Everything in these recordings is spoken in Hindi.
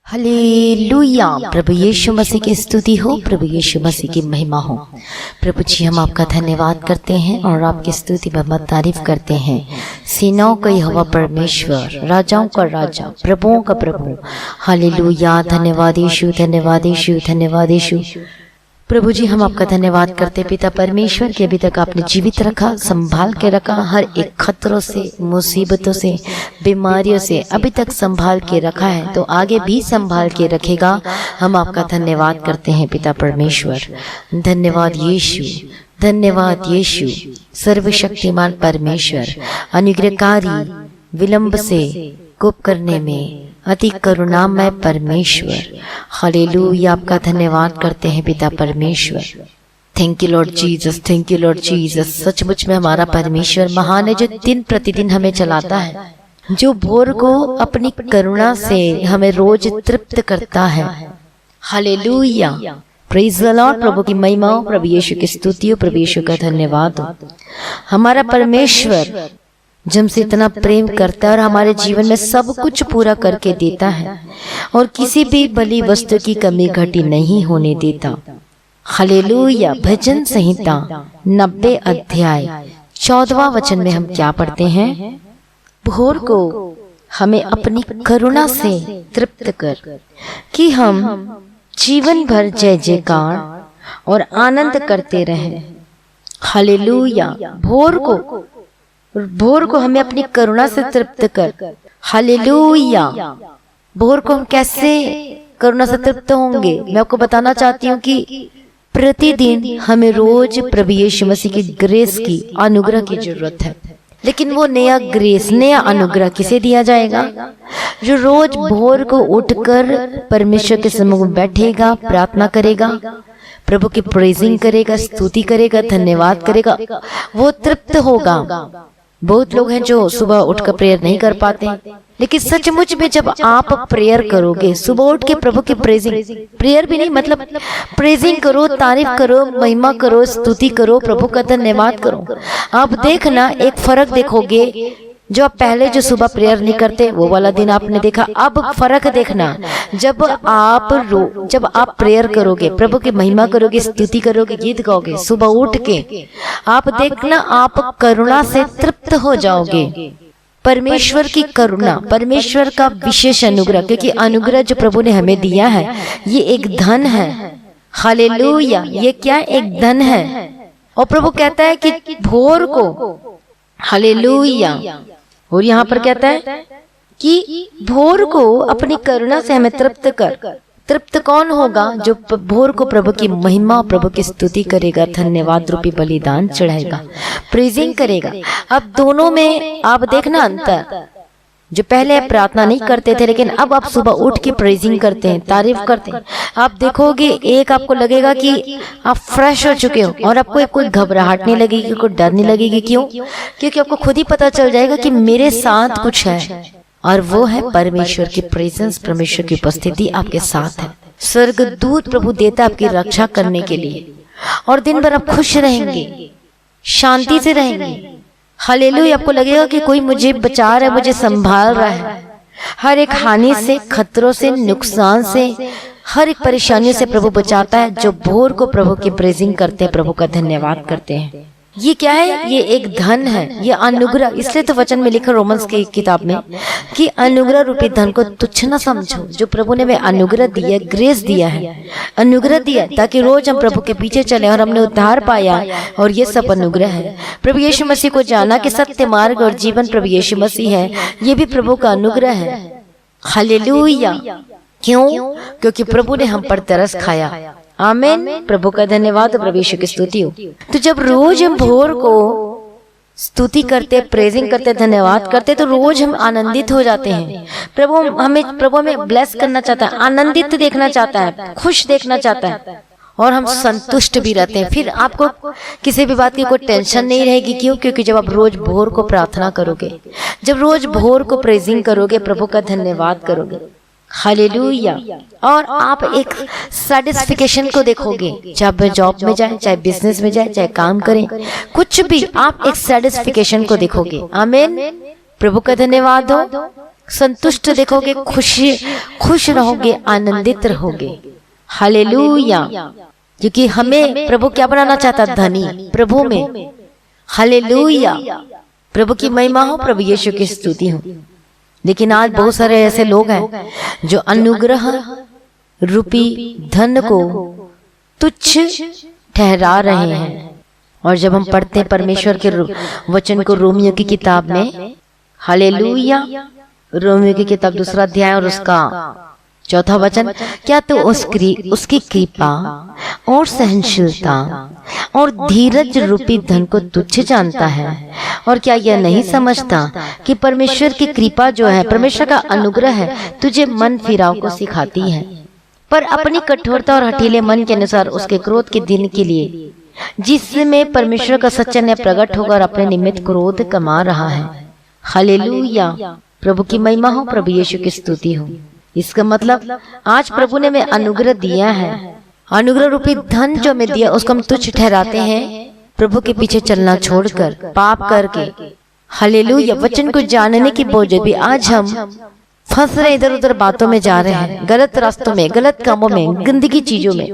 हालेलुया। प्रभु यीशु मसीह की स्तुति हो, प्रभु यीशु मसीह की महिमा हो। प्रभु जी, हम आपका धन्यवाद करते हैं और आपकी स्तुति व तारीफ करते हैं। सेनाओं का यहोवा परमेश्वर, राजाओं का राजा, प्रभुओं का प्रभु। हालेलुया। धन्यवाद यीशु, धन्यवाद यीशु, धन्यवाद यीशु। प्रभु जी, हम आपका धन्यवाद करते पिता परमेश्वर के अभी तक आपने जीवित रखा, संभाल के रखा, हर एक खतरों से, मुसीबतों से, बीमारियों से अभी तक संभाल के रखा है, तो आगे भी संभाल के रखेगा। हम आपका धन्यवाद करते हैं पिता परमेश्वर। धन्यवाद यीशु, धन्यवाद यीशु। सर्वशक्तिमान परमेश्वर, अनुग्रहकारी, विलंब से कोप करने में अति करुणामय परमेश्वर। हालेलुया। आपका धन्यवाद करते हैं पिता परमेश्वर। Thank you Lord Jesus, thank you Lord Jesus. सचमुच में हमारा परमेश्वर महान है, जो दिन प्रतिदिन हमें चलाता है, जो भोर को अपनी करुणा से हमें रोज तृप्त करता है। हालेलुया। Praise the Lord. प्रभु की महिमा हो, प्रभु यीशु की स्तुति हो, प्रभु यीशु का धन्यवाद हो। हमारा परमेश्वर जो हमसे इतना प्रेम करता है और हमारे जीवन में सब कुछ पूरा करके देता है और किसी भी बलि वस्तु की कमी घटी नहीं होने देता। हालेलुया। भजन संहिता 90 अध्याय 14वां वचन में हम क्या पढ़ते हैं? भोर को हमें अपनी करुणा से तृप्त कर कि हम जीवन भर जय जयकार और आनंद करते रहें। हालेलुया। भोर को हमें अपनी करुणा से तृप्त कर। हालेलुया। भोर को हम कैसे करुणा से तृप्त होंगे? मैं आपको बताना चाहती हूँ कि प्रतिदिन हमें रोज प्रभु यीशु मसीह की ग्रेस की, अनुग्रह की जरूरत है। लेकिन वो नया ग्रेस, नया अनुग्रह किसे दिया जाएगा? जो रोज भोर को उठकर परमेश्वर के सम्मुख में बैठेगा, प्रार्थना करेगा, प्रभु की प्रेजिंग करेगा, स्तुति करेगा, धन्यवाद करेगा, वो तृप्त होगा। बहुत लोग हैं जो सुबह उठकर प्रेयर नहीं कर पाते, लेकिन सचमुच में जब आप प्रेयर करोगे, सुबह उठ के प्रभु की प्रेजिंग, प्रेयर भी नहीं मतलब प्रेजिंग करो, तारीफ करो, महिमा करो, स्तुति करो, प्रभु का धन्यवाद करो, आप देखना एक फर्क देखोगे। जो आप पहले जो सुबह प्रेयर नहीं करते वो वाला दिन आपने देखा, अब फर्क देखना। जब आप प्रेयर करोगे, प्रभु की महिमा करोगे, स्तुति करोगे, गीत गाओगे, सुबह उठ के आप देखना आप करुणा से तृप्त हो जाओगे। परमेश्वर की करुणा, परमेश्वर का विशेष अनुग्रह, क्योंकि अनुग्रह जो प्रभु ने हमें दिया है ये एक धन है। हालेलुया। ये क्या एक धन है। और प्रभु कहता है कि भोर को, हालेलुया, और यहाँ पर कहता है कि भोर को अपनी करुणा से हमें तृप्त कर। तृप्त कौन होगा? जो भोर को प्रभु की महिमा, प्रभु की स्तुति करेगा, धन्यवाद रूपी बलिदान चढ़ाएगा, प्रेजिंग करेगा। अब दोनों में आप देखना अंतर। जो पहले प्रार्थना नहीं करते थे, लेकिन अब आप सुबह उठ के प्रेजिंग करते हैं, तारीफ करते हैं, आप देखोगे एक आपको लगेगा कि आप फ्रेश हो चुके हो और आपको कोई घबराहट नहीं लगेगी, कोई डर नहीं लगेगी। क्यों? क्योंकि आपको खुद ही पता चल जाएगा कि मेरे साथ कुछ है, और वो है परमेश्वर की प्रेजेंस, परमेश्वर की उपस्थिति आपके साथ है। स्वर्गदूत प्रभु देता आपकी रक्षा करने के लिए, और दिन भर आप खुश रहेंगे, शांति से रहेंगे। हालेलुया। आपको लगेगा कि कोई मुझे बचा रहा है, मुझे संभाल रहा है, हर एक हानि से, खतरों से, नुकसान से, हर एक परेशानी से प्रभु बचाता है। जो भोर को प्रभु की प्रेजिंग करते हैं, प्रभु का धन्यवाद करते हैं। ये क्या है? ये एक धन है, ये अनुग्रह। इसलिए तो वचन में लिखा रोमन्स की किताब में कि अनुग्रह रूपी धन को तुच्छ न समझो। जो प्रभु ने वे अनुग्रह दिया, ग्रेस दिया है, अनुग्रह दिया, ताकि रोज हम प्रभु के पीछे चले और हमने उद्धार पाया, और ये सब अनुग्रह है। प्रभु यीशु मसीह को जाना कि सत्य मार्ग और जीवन प्रभु यीशु मसीह है, ये भी प्रभु का अनुग्रह है। हालेलुया। क्यों? क्योंकि प्रभु ने हम पर तरस खाया। आमीन। प्रभु का धन्यवाद, प्रभु यीशु की स्तुति हो। तो जब रोज हम भोर को स्तुति करते, प्रेजिंग करते, धन्यवाद करते, तो रोज हम आनंदित हो जाते हैं। प्रभु हमें ब्लेस करना चाहता है, आनंदित देखना चाहता है, खुश देखना चाहता है, और हम संतुष्ट भी रहते हैं। फिर आपको किसी भी बात की कोई टेंशन नहीं रहेगी। क्यों? क्योंकि जब आप रोज भोर को प्रार्थना करोगे, जब रोज भोर को प्रेजिंग करोगे, प्रभु का धन्यवाद करोगे। हालेलुया। और आप एक सेटिस्फिकेशन को देखोगे, चाहे जॉब में जाए, चाहे बिजनेस में जाए, चाहे काम करें, कुछ भी आप एक सेटिस्फिकेशन को देखोगे। आमीन। प्रभु का धन्यवाद हो। संतुष्ट देखोगे, खुश रहोगे, आनंदित रहोगे। हालेलुया। क्योंकि हमें प्रभु क्या बनाना चाहता? धनी प्रभु में। हालेलुया। प्रभु की महिमा हो, प्रभु यीशु की स्तुति हो। लेकिन आज बहुत सारे ऐसे लोग हैं जो अनुग्रह रूपी धन को तुच्छ ठहरा रहे हैं। और जब हम पढ़ते हैं परमेश्वर के वचन को रोमियो की किताब में, हालेलुया, रोमियो की किताब 2 अध्याय और उसका 4 वचन, क्या तो उसकी कृपा और सहनशीलता और धीरज रूपी धन को तुच्छ जानता है? और क्या यह नहीं समझता कि परमेश्वर की कृपा जो है, परमेश्वर का अनुग्रह है, तुझे मन फिराव को सिखाती है, पर अपनी कठोरता और हठीले मन के अनुसार उसके क्रोध के दिन के लिए, जिसमें परमेश्वर का सच्चा न्याय प्रकट होकर और अपने निमित्त क्रोध कमा रहा है। हालेलुया। प्रभु की महिमा हो, प्रभु यीशु की स्तुति हो। इसका मतलब आज प्रभु ने हमें अनुग्रह दिया है, अनुग्रह रूपी धन जो हमें दिया उसको हम तुच्छ ठहराते हैं, प्रभु के पीछे चलना छोड़कर, पाप करके। हालेलुया। वचन को जानने की वजह भी आज हम फंस रहे, इधर उधर बातों में जा रहे हैं, गलत रास्तों में, गलत कामों में, गंदगी चीजों में।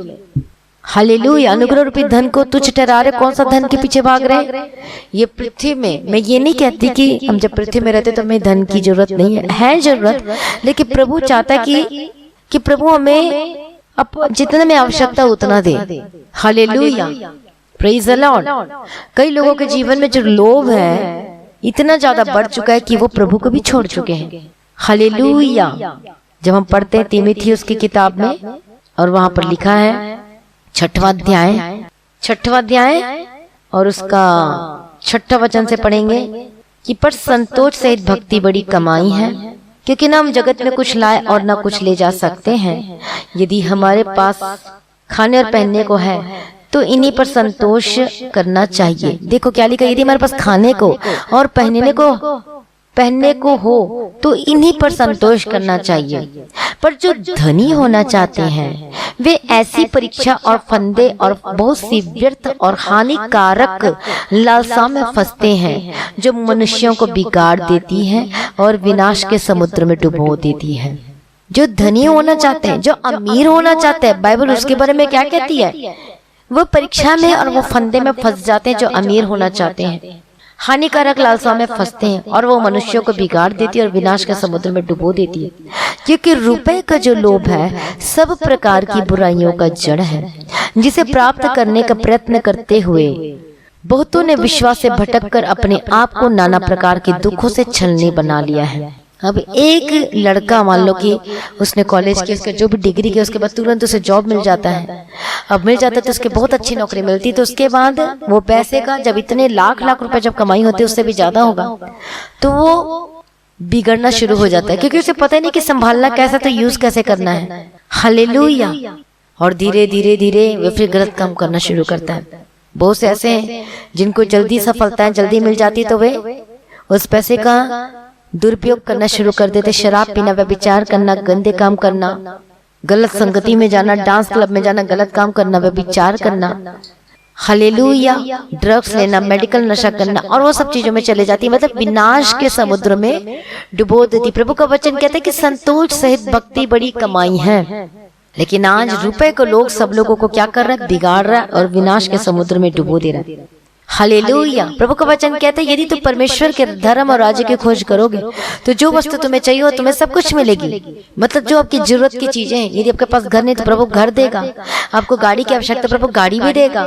हालेलुया। अनुग्रह रूपी धन को तुच्छ ठहरा रहे। कौन सा धन के पीछे भाग रहे? ये पृथ्वी में। मैं ये नहीं कहती कि हम जब पृथ्वी में रहते तो हमें धन की जरूरत नहीं है जरूरत, लेकिन प्रभु चाहता है कि प्रभु हमें अब जितने में आवश्यकता उतना दे। हालेलुया। Praise the Lord. कई लोगों के जीवन में जो लोभ है इतना ज्यादा बढ़ चुका है कि वो प्रभु को भी छोड़ चुके हैं। हालेलुया। जब हम पढ़ते हैं तीमुथियुस की किताब में, और वहां पर लिखा है 6वां अध्याय और उसका 6वां वचन से पढ़ेंगे कि पर संतोष सहित भक्ति बड़ी कमाई है, क्योंकि ना हम जगत में कुछ लाए और ना कुछ ले जा सकते हैं। यदि हमारे पास खाने और पहनने को है तो इन्हीं पर संतोष करना चाहिए। देखो क्या लिखा, यदि हमारे पास खाने को और पहनने को हो तो इन्हीं पर संतोष करना चाहिए। पर जो धनी होना चाहते हैं वे ऐसी परीक्षा और फंदे और बहुत सी व्यर्थ और हानिकारक लालसा में फंसते हैं जो मनुष्यों को बिगाड़ देती है और विनाश के समुद्र में डुबो देती है। जो धनी होना चाहते हैं, जो अमीर होना चाहते हैं, बाइबल उसके बारे में क्या कहती है? वो परीक्षा में और वो फंदे में फंस जाते हैं जो अमीर होना चाहते हैं, हानिकारक लालसा में फंसते हैं और वो मनुष्यों को बिगाड़ देती है और विनाश के समुद्र में डुबो देती है। क्योंकि रुपए का जो लोभ है सब प्रकार की बुराइयों का जड़ है, जिसे प्राप्त करने का प्रयत्न करते हुए बहुतों ने विश्वास से भटककर अपने आप को नाना प्रकार के दुखों से छलनी बना लिया है। अब एक लड़का मान लो कि उसने कॉलेज की, उसके जो भी डिग्री की, उसके बाद तुरंत उसे जॉब मिल जाता है। अब मिल जाता है तो उसके बहुत अच्छी नौकरी मिलती, तो उसके बाद वो पैसे का जब इतने लाख रुपए जब कमाई होती है, उससे भी ज्यादा होगा, तो वो बिगड़ना शुरू हो जाता है, क्योंकि उसे पता ही नहीं कि संभालना कैसा, तो यूज कैसे करना है। हालेलुया। और धीरे धीरे धीरे वो फिर गलत काम करना शुरू करता है। बहुत से ऐसे हैं जिनको जल्दी सफलता जल्दी मिल जाती, तो वे उस पैसे का दुरुपयोग करना शुरू कर देते। शराब पीना, व्यभिचार करना, गंदे काम करना, गलत संगति में जाना, डांस क्लब में जाना, गलत काम करना, व्यभिचार करना, हालेलुया, ड्रग्स लेना, मेडिकल नशा करना, और वो सब चीजों में चले जाती है, मतलब विनाश के समुद्र में डुबो देती। प्रभु का वचन कहता है कि संतोष सहित भक्ति बड़ी कमाई है। लेकिन आज रुपए को लोग सब लोगों को क्या कर रहा है? बिगाड़ रहा है और विनाश के समुद्र में डुबो दे रहा है। हालेलुया। प्रभु का वचन कहता है यदि तुम परमेश्वर के धर्म और राज्य की खोज करोगे तो जो वस्तु तुम्हें चाहिए हो तुम्हें सब कुछ मिलेगी। मतलब जो आपकी जरूरत की चीजें हैं, यदि आपके पास घर नहीं तो प्रभु घर देगा, आपको गाड़ी की आवश्यकता प्रभु गाड़ी भी देगा,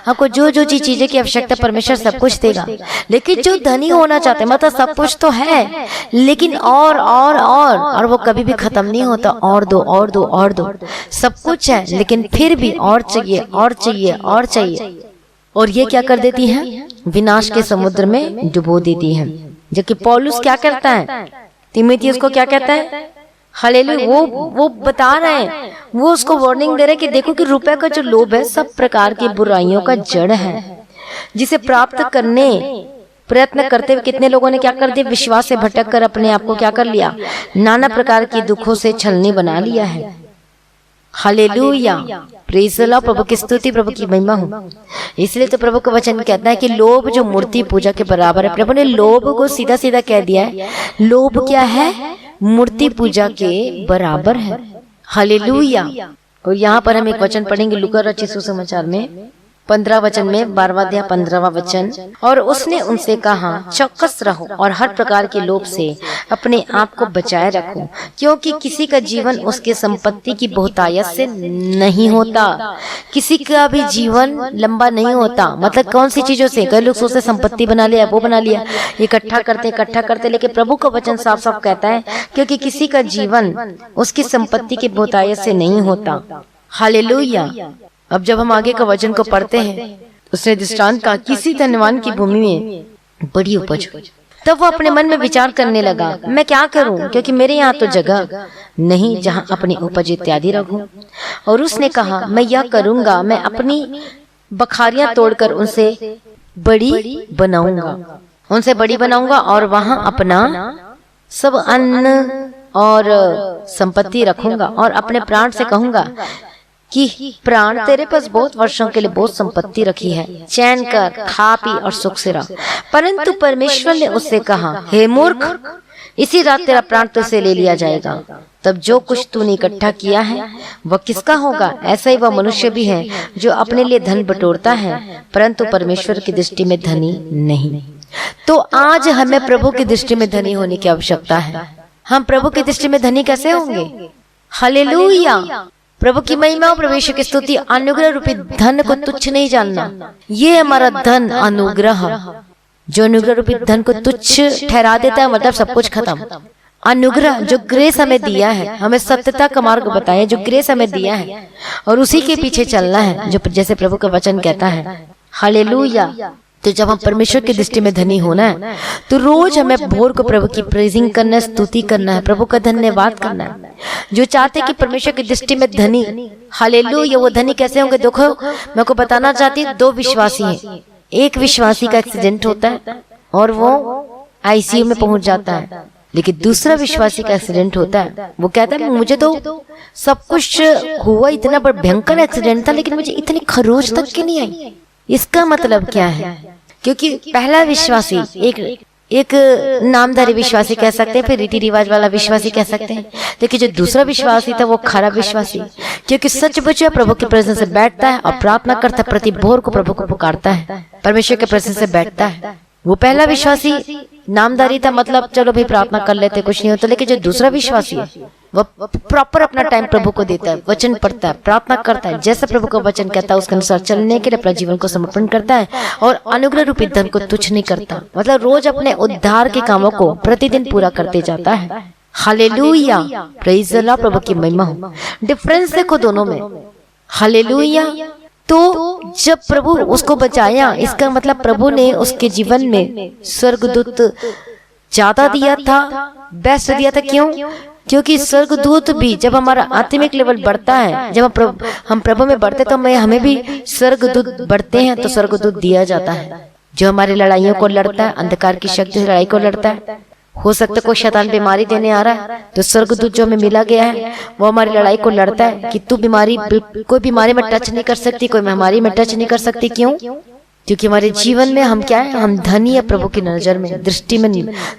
आपको जो जो चीजें की आवश्यकता परमेश्वर सब कुछ देगा। लेकिन जो धनी होना चाहते हैं, मतलब सब कुछ तो है लेकिन और वो कभी भी खत्म नहीं होता, और दो और दो और दो, सब कुछ है लेकिन फिर भी और चाहिए और चाहिए और चाहिए, और ये क्या कर देती है? विनाश के समुद्र में डुबो देती है। जबकि पौलुस क्या करता है? तीमुथियुस को क्या कहता है? हालेलुया। वो बता रहे हैं, वो उसको वार्निंग दे रहे हैं कि देखो कि रुपए का जो लोभ है सब प्रकार की बुराइयों का जड़ है, जिसे प्राप्त करने प्रयत्न करते हुए कितने लोगों ने क्या कर दिया? विश्वास से भटक कर अपने आप को क्या कर लिया? नाना प्रकार की दुखों से छलनी बना लिया है। हालेलुया। Praise the Lord. प्रभु की स्तुति, प्रभु की महिमा हो। इसलिए तो प्रभु का वचन कहता है कि लोभ जो मूर्ति पूजा के बराबर है। प्रभु ने लोभ को सीधा सीधा कह दिया है। लोभ क्या है? मूर्ति पूजा के बराबर है। हालेलुया। और यहाँ पर हम एक वचन पढ़ेंगे लूका रचित सुसमाचार में 15 वचन में 12वां अध्याय 15वां वचन। और उसने उनसे कहा, चौकस रहो और हर प्रकार के लोभ से अपने आप को बचाए रखो, क्योंकि किसी का जीवन उसके संपत्ति की बहुतायत से नहीं होता। किसी का भी जीवन लंबा नहीं होता। मतलब कौन सी चीजों से? कई लोग सोचते संपत्ति बना लिया, वो बना लिया, इकट्ठा करते, लेकिन प्रभु का वचन साफ साफ कहता है क्योंकि किसी का जीवन उसकी संपत्ति की बहुतायत से नहीं होता। हालेलुया। अब जब हम आगे का वचन को पढ़ते हैं, उसने दृष्टांत का किसी धनवान की भूमि में बड़ी उपज। तब वो अपने मन में विचार करने लगा, मैं क्या करूं, क्योंकि मेरे यहाँ तो जगह नहीं जहाँ अपनी उपज इत्यादि रखूं। और उसने कहा, मैं यह करूंगा, मैं अपनी बखारियां तोड़कर उनसे बड़ी बनाऊंगा और वहां अपना सब अन्न और संपत्ति रखूंगा और अपने प्राण से कहूंगा कि प्राण, तेरे पास बहुत वर्षों के लिए बहुत संपत्ति रखी है, चैन कर, खा पी और सुख से रह। परंतु परमेश्वर ने उससे कहा, हे मूर्ख, इसी रात तेरा प्राण तुझसे ले लिया जाएगा। तब जो कुछ तूने इकट्ठा किया है वह किसका होगा? ऐसा ही वह मनुष्य भी है जो अपने लिए धन बटोरता है परंतु परमेश्वर की दृष्टि में धनी नहीं। तो आज हमें प्रभु की दृष्टि में धनी होने की आवश्यकता है। हम प्रभु की दृष्टि में धनी कैसे होंगे? हालेलुया। प्रभु की महिमा और प्रभु की स्तुति। अनुग्रह रूपी धन को तुच्छ नहीं जानना। ये हमारा धन अनुग्रह, जो अनुग्रह रूपी धन को तुच्छ ठहरा देता है, मतलब सब कुछ खत्म। अनुग्रह जो ग्रेस हमें दिया है, हमें सत्यता का मार्ग बताया, जो ग्रेस हमें दिया है और उसी के पीछे चलना है, जो जैसे प्रभु का वचन कहता है। हालेलुया। तो जब हम परमेश्वर की दृष्टि में धनी होना है तो रोज हमें भोर को प्रभु की प्रेजिंग करना है, स्तुति करना है, प्रभु का धन्यवाद करना है। जो चाहते कि परमेश्वर की दृष्टि में धनी, हालेलुया, वो धनी कैसे होंगे? देखो, मैं को बताना चाहती हूँ, 2 विश्वासी हैं। एक विश्वासी का एक्सीडेंट होता है और वो आईसीयू में पहुंच जाता है, लेकिन दूसरा विश्वासी का एक्सीडेंट होता है, वो कहता है मुझे तो सब कुछ हुआ, इतना बड़ा भयंकर एक्सीडेंट था, लेकिन मुझे इतनी खरोच तक की नहीं आई। इसका मतलब क्या है? क्योंकि पहला विश्वासी एक नामधारी विश्वासी कह सकते हैं, फिर रीति रिवाज वाला विश्वासी कह सकते हैं, लेकिन जो दूसरा विश्वासी था वो खराब विश्वासी, क्योंकि सच बच्चा प्रभु की प्रेजेंस से बैठता है और प्रार्थना करता है, प्रति भोर को प्रभु को पुकारता है, परमेश्वर के प्रेजेंस से बैठता है। वो पहला विश्वासी नामधारी था, मतलब चलो भाई प्रार्थना कर लेते, कुछ नहीं होता, लेकिन जो दूसरा विश्वासी है वो प्रॉपर अपना टाइम प्रभु को देता है, वचन पढ़ता है, प्रार्थना करता है, जैसे प्रभु का वचन कहता है उसके अनुसार चलने के लिए अपना जीवन को समर्पण करता है और अनुग्रह रूपी धन को तुच्छ नहीं करता। मतलब रोज अपने उद्धार के कामों को प्रतिदिन पूरा करते जाता है। हालेलुया, प्रेज़ द लॉर्ड, प्रभु की महिमा हो। डिफरेंस देखो दोनों में। हालेलुया। तो जब प्रभु उसको बचाया, इसका मतलब प्रभु ने उसके जीवन में स्वर्गदूत ज्यादा दिया था, बेस्ट दिया था। क्यों? क्योंकि स्वर्गदूत भी जब हमारा आत्मिक लेवल बढ़ता है, जब हम प्रभु में बढ़ते तो हमें भी स्वर्गदूत बढ़ते हैं, तो स्वर्गदूत दिया जाता है जो हमारी लड़ाइयों को लड़ता है, अंधकार की शक्ति से लड़ाई को लड़ता है। हो सकता है कोई शैतान बीमारी देने आ रहा है, तो स्वर्गदूत जो हमें मिला गया है वो हमारी लड़ाई को लड़ता है कि तू कोई बीमारी में टच नहीं कर सकती, कोई महामारी में टच नहीं कर सकती। क्यों? क्योंकि हमारे जीवन में हम क्या है? हम धनी है, प्रभु की नजर में, दृष्टि में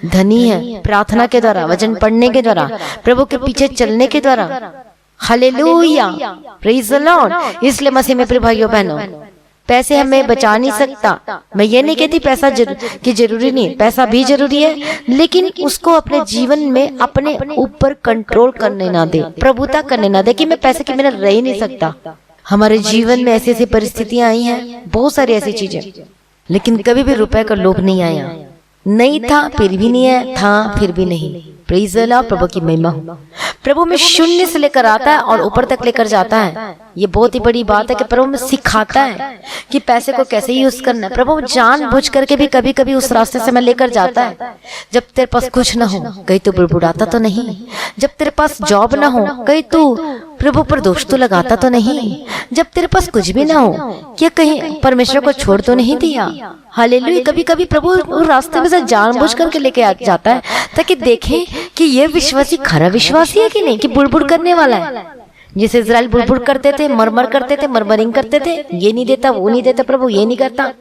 धनी है, प्रार्थना के द्वारा, वचन पढ़ने के द्वारा, प्रभु के पीछे चलने के द्वारा। Hallelujah, praise the Lord. इसलिए मसीह में प्रिय भाइयों बहनों, पैसे हमें बचा नहीं सकता। मैं ये नहीं कहती पैसा की जरूरी नहीं, पैसा भी जरूरी है, लेकिन उसको अपने जीवन में अपने ऊपर कंट्रोल करने ना दे, प्रभुता करने ना दे कि मैं पैसे के बिना रह ही नहीं सकता। हमारे जीवन में ऐसी ऐसी परिस्थितियां आई हैं, बहुत सारी ऐसी चीजें, लेकिन कभी भी रुपए का लोभ नहीं आया। नहीं था फिर भी नहीं है, था फिर भी नहीं। प्रेज़ द लॉर्ड, प्रभु की महिमा हो। प्रभु में शून्य से लेकर आता है और ऊपर तक लेकर जाता है। ये बहुत ही बड़ी बात है कि प्रभु में सिखाता है कि पैसे को कैसे यूज करना है। प्रभु जानबूझ करके भी कभी कभी उस रास्ते से मैं लेकर जाता है। जब तेरे पास कुछ ना हो, कहीं तू बुड़बुड़ाता तो नहीं? जब तेरे पास जॉब ना हो, कहीं तू प्रभु पर दोष तो लगाता तो नहीं? जब तेरे पास कुछ भी ना हो, क्या कहीं परमेश्वर को छोड़ तो नहीं दिया? हालेलुया। कभी कभी प्रभु उस रास्ते में से जानबूझ करके लेके जाता है ताकि देखे कि ये विश्वासी खरा विश्वासी है कि नहीं, कि बुड़बुड़ करने वाला है। जैसे इजराइल बुड़बुड़ करते थे, मरमर करते थे, मरमरिंग करते थे, ये नहीं देता, वो नहीं देता, प्रभु ये नहीं करता।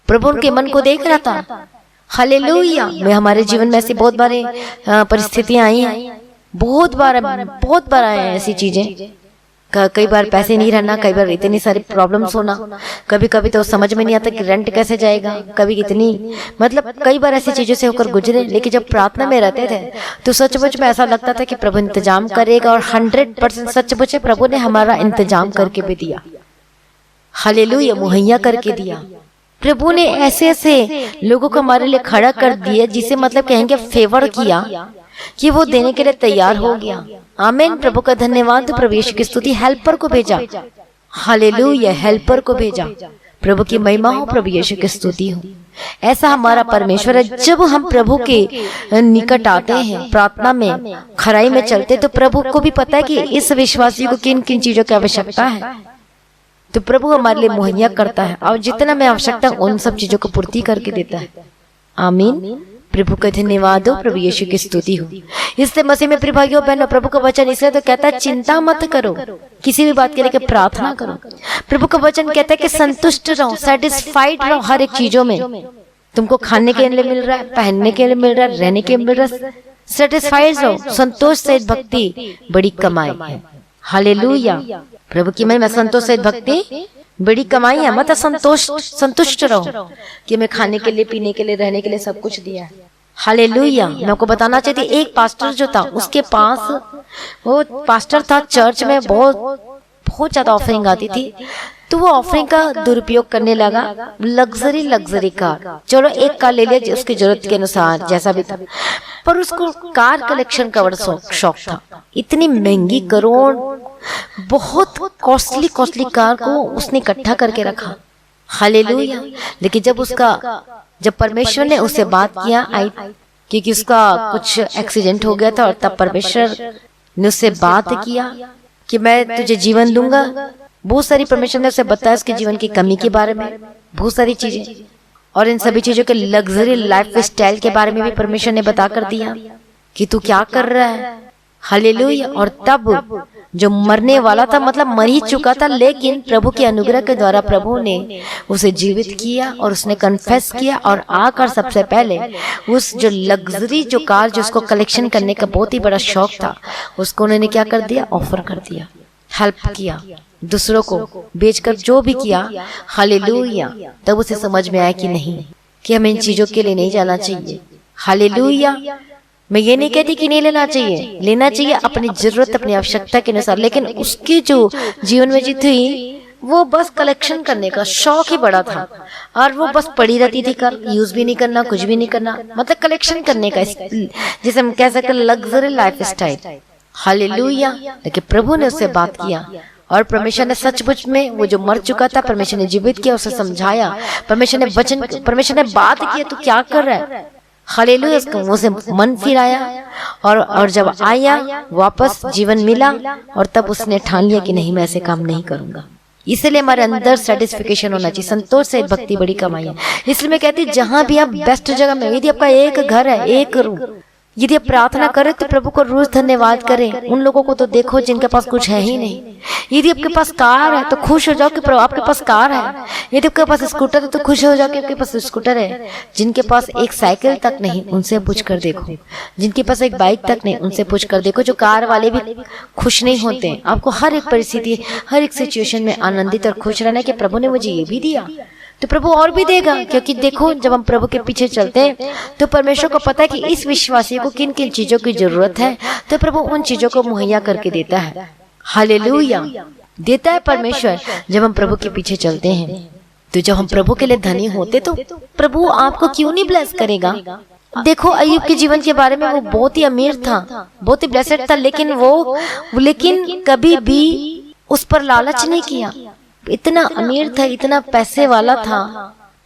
प्रभु उनके मन को देख रहा था हालेलुया। में हमारे जीवन में ऐसी बहुत बारी परिस्थितियां आई हैं, बहुत बार आए हैं ऐसी चीजें। कई बार पैसे नहीं रहना, कई बार इतनी सारी प्रॉब्लम्स होना, कभी कभी तो समझ में नहीं आता कि रेंट कैसे जाएगा, कभी इतनी मतलब कई बार ऐसी चीजों से होकर गुजरे। लेकिन जब प्रार्थना में रहते थे तो सचमुच में ऐसा लगता था कि प्रभु इंतजाम करेगा, और 100% सचमुच है प्रभु ने हमारा इंतजाम करके भी दिया। हालेलुया, मुहैया करके दिया। प्रभु ने ऐसे ऐसे लोगों को हमारे लिए खड़ा कर दिया जिसे मतलब कहेंगे फेवर किया, कि वो देने के लिए तैयार हो गया। आमीन, प्रभु का धन्यवाद। प्रभु यीशु की स्तुति। हेल्पर को भेजा, हालेलुया, हेल्पर को भेजा। प्रभु की महिमा हो, प्रभु यीशु की स्तुति हो। ऐसा हमारा परमेश्वर है। जब हम प्रभु के निकट आते हैं, प्रार्थना में खराई में चलते, तो प्रभु को भी पता है कि इस विश्वासी को किन किन चीजों की आवश्यकता है, तो प्रभु हमारे लिए मुहैया करता है, और जितना में आवश्यकता उन सब चीजों को पूर्ति करके देता है। आमीन, प्रभु का धन्यवाद हो, प्रभु यीशु की स्तुति हो। इसलिए मसीह में प्रिय भाइयों बहनों, प्रभु का वचन इसलिए तो कहता है चिंता मत करो, किसी भी बात के लिए प्रार्थना करो। प्रभु का वचन कहता है कि संतुष्ट रहो, सेटिस्फाइड रहो हर एक चीजों में। तुमको खाने के लिए मिल रहा है, पहनने के लिए मिल रहा है, रहने के लिए मिल रहा है, सेटिस्फाइड रहो। संतोष से भक्ति बड़ी कमाई है। हालेलुया, प्रभु की महिमा। संतोष से भक्ति बड़ी कमाई है। मतलब संतुष्ट रहो कि मैं खाने के लिए, पीने के लिए, रहने के लिए सब कुछ दिया है। हालेलुया। मैं आपको बताना चाहती, एक पास्टर जो था, उसके पास वो पास्टर था, चर्च में बहुत ज्यादा ऑफरिंग आती थी, तो वो ऑफरिंग का दुरुपयोग करने लगा। लग्जरी कार, चलो एक कार ले लिया उसकी जरूरत के अनुसार जैसा भी था, पर उसको कार कलेक्शन का बड़ा शौक था। इतनी महंगी, करोड़, बहुत कॉस्टली कार को उसने इकट्ठा करके रखा। हालेलुया। लेकिन जब परमेश्वर ने उससे बात किया, क्योंकि उसका कुछ एक्सीडेंट हो गया था, और तब परमेश्वर ने उससे बात किया कि मैं तुझे जीवन दूंगा। बहुत सारी परमेश्वर ने उसे बताया उसके जीवन की कमी के बारे में, बहुत सारी चीजें, और इन सभी चीजों के लग्जरी लाइफ स्टाइल के बारे में भी परमेश्वर ने बता कर दिया कि तू क्या कर रहा है। हालेलुया। और तब जो मरने वाला था, मतलब मर ही चुका था, लेकिन प्रभु के अनुग्रह के द्वारा प्रभु ने उसे जीवित किया, और उसने कन्फेस किया, और आकर सबसे पहले उस जो लग्जरी जो कार जो उसको कलेक्शन करने का बहुत ही बड़ा शौक था, उसको उन्होंने क्या कर दिया, ऑफर कर दिया, हेल्प किया दूसरों को बेचकर, जो भी किया। हालेलुया। तब उसे समझ में आया कि नहीं, कि हमें इन चीजों के लिए नहीं जाना चाहिए। हालेलुया। मैं ये नहीं कहती कि नहीं लेना चाहिए, लेना चाहिए अपनी जरूरत, अपनी आवश्यकता के अनुसार। लेकिन उसकी जो जीवन में जी थी, वो बस कलेक्शन करने का शौक ही बड़ा था, और वो बस पड़ी रहती थी, कर यूज भी नहीं करना, कुछ भी नहीं करना, मतलब कलेक्शन करने का, जिसे हम कह सकते लग्जरी लाइफ स्टाइल। हालेलुया। लेकिन प्रभु ने उससे बात किया, और परमेश्वर ने सचमुच में वो जो मर चुका था, परमेश्वर ने जीवित किया, उसे समझाया। परमेश्वर ने बात की, तू क्या कर रहा है। हालेलुया। उसको से मन फिर आया, और जब आया वापस जीवन मिला, और तब उसने ठान लिया कि नहीं, मैं ऐसे काम नहीं करूंगा। इसलिए हमारे अंदर सेटिस्फिकेशन होना चाहिए। संतोष से भक्ति बड़ी कमाई है। इसलिए मैं कहती, जहां भी आप बेस्ट जगह में, यदि आपका एक घर है, एक रूम, यदि आप प्रार्थना करें तो प्रभु को रोज धन्यवाद करें। उन लोगों को तो देखो जिनके पास कुछ है ही नहीं। यदि आपके पास कार है तो खुश हो जाओ कि प्रभु आपके पास कार है। यदि आपके पास स्कूटर है तो खुश हो जाओ कि आपके पास स्कूटर है। जिनके पास एक साइकिल तक नहीं, उनसे पूछ कर देखो। जिनके पास एक बाइक तक नहीं, उनसे पूछ कर देखो। जो कार वाले भी खुश नहीं होते। आपको हर एक परिस्थिति, हर एक सिचुएशन में आनंदित और खुश रहना है कि प्रभु ने मुझे ये भी दिया तो प्रभु और भी देगा। क्योंकि देखो, जब हम प्रभु के पीछे चलते हैं तो परमेश्वर को पता है कि इस विश्वासी को किन किन चीजों की जरूरत है, तो प्रभु उन चीजों को मुहैया करके देता है। हालेलुया। देता है परमेश्वर जब हम प्रभु के पीछे चलते हैं। तो जब हम प्रभु के लिए धनी होते तो प्रभु आपको क्यों नहीं ब्लेस करेगा। देखो, अय्यूब के जीवन के बारे में, वो बहुत ही अमीर था, बहुत ही ब्लेसेड था, लेकिन कभी भी उस पर लालच नहीं किया। इतना अमीर था, इतना पैसे वाला था।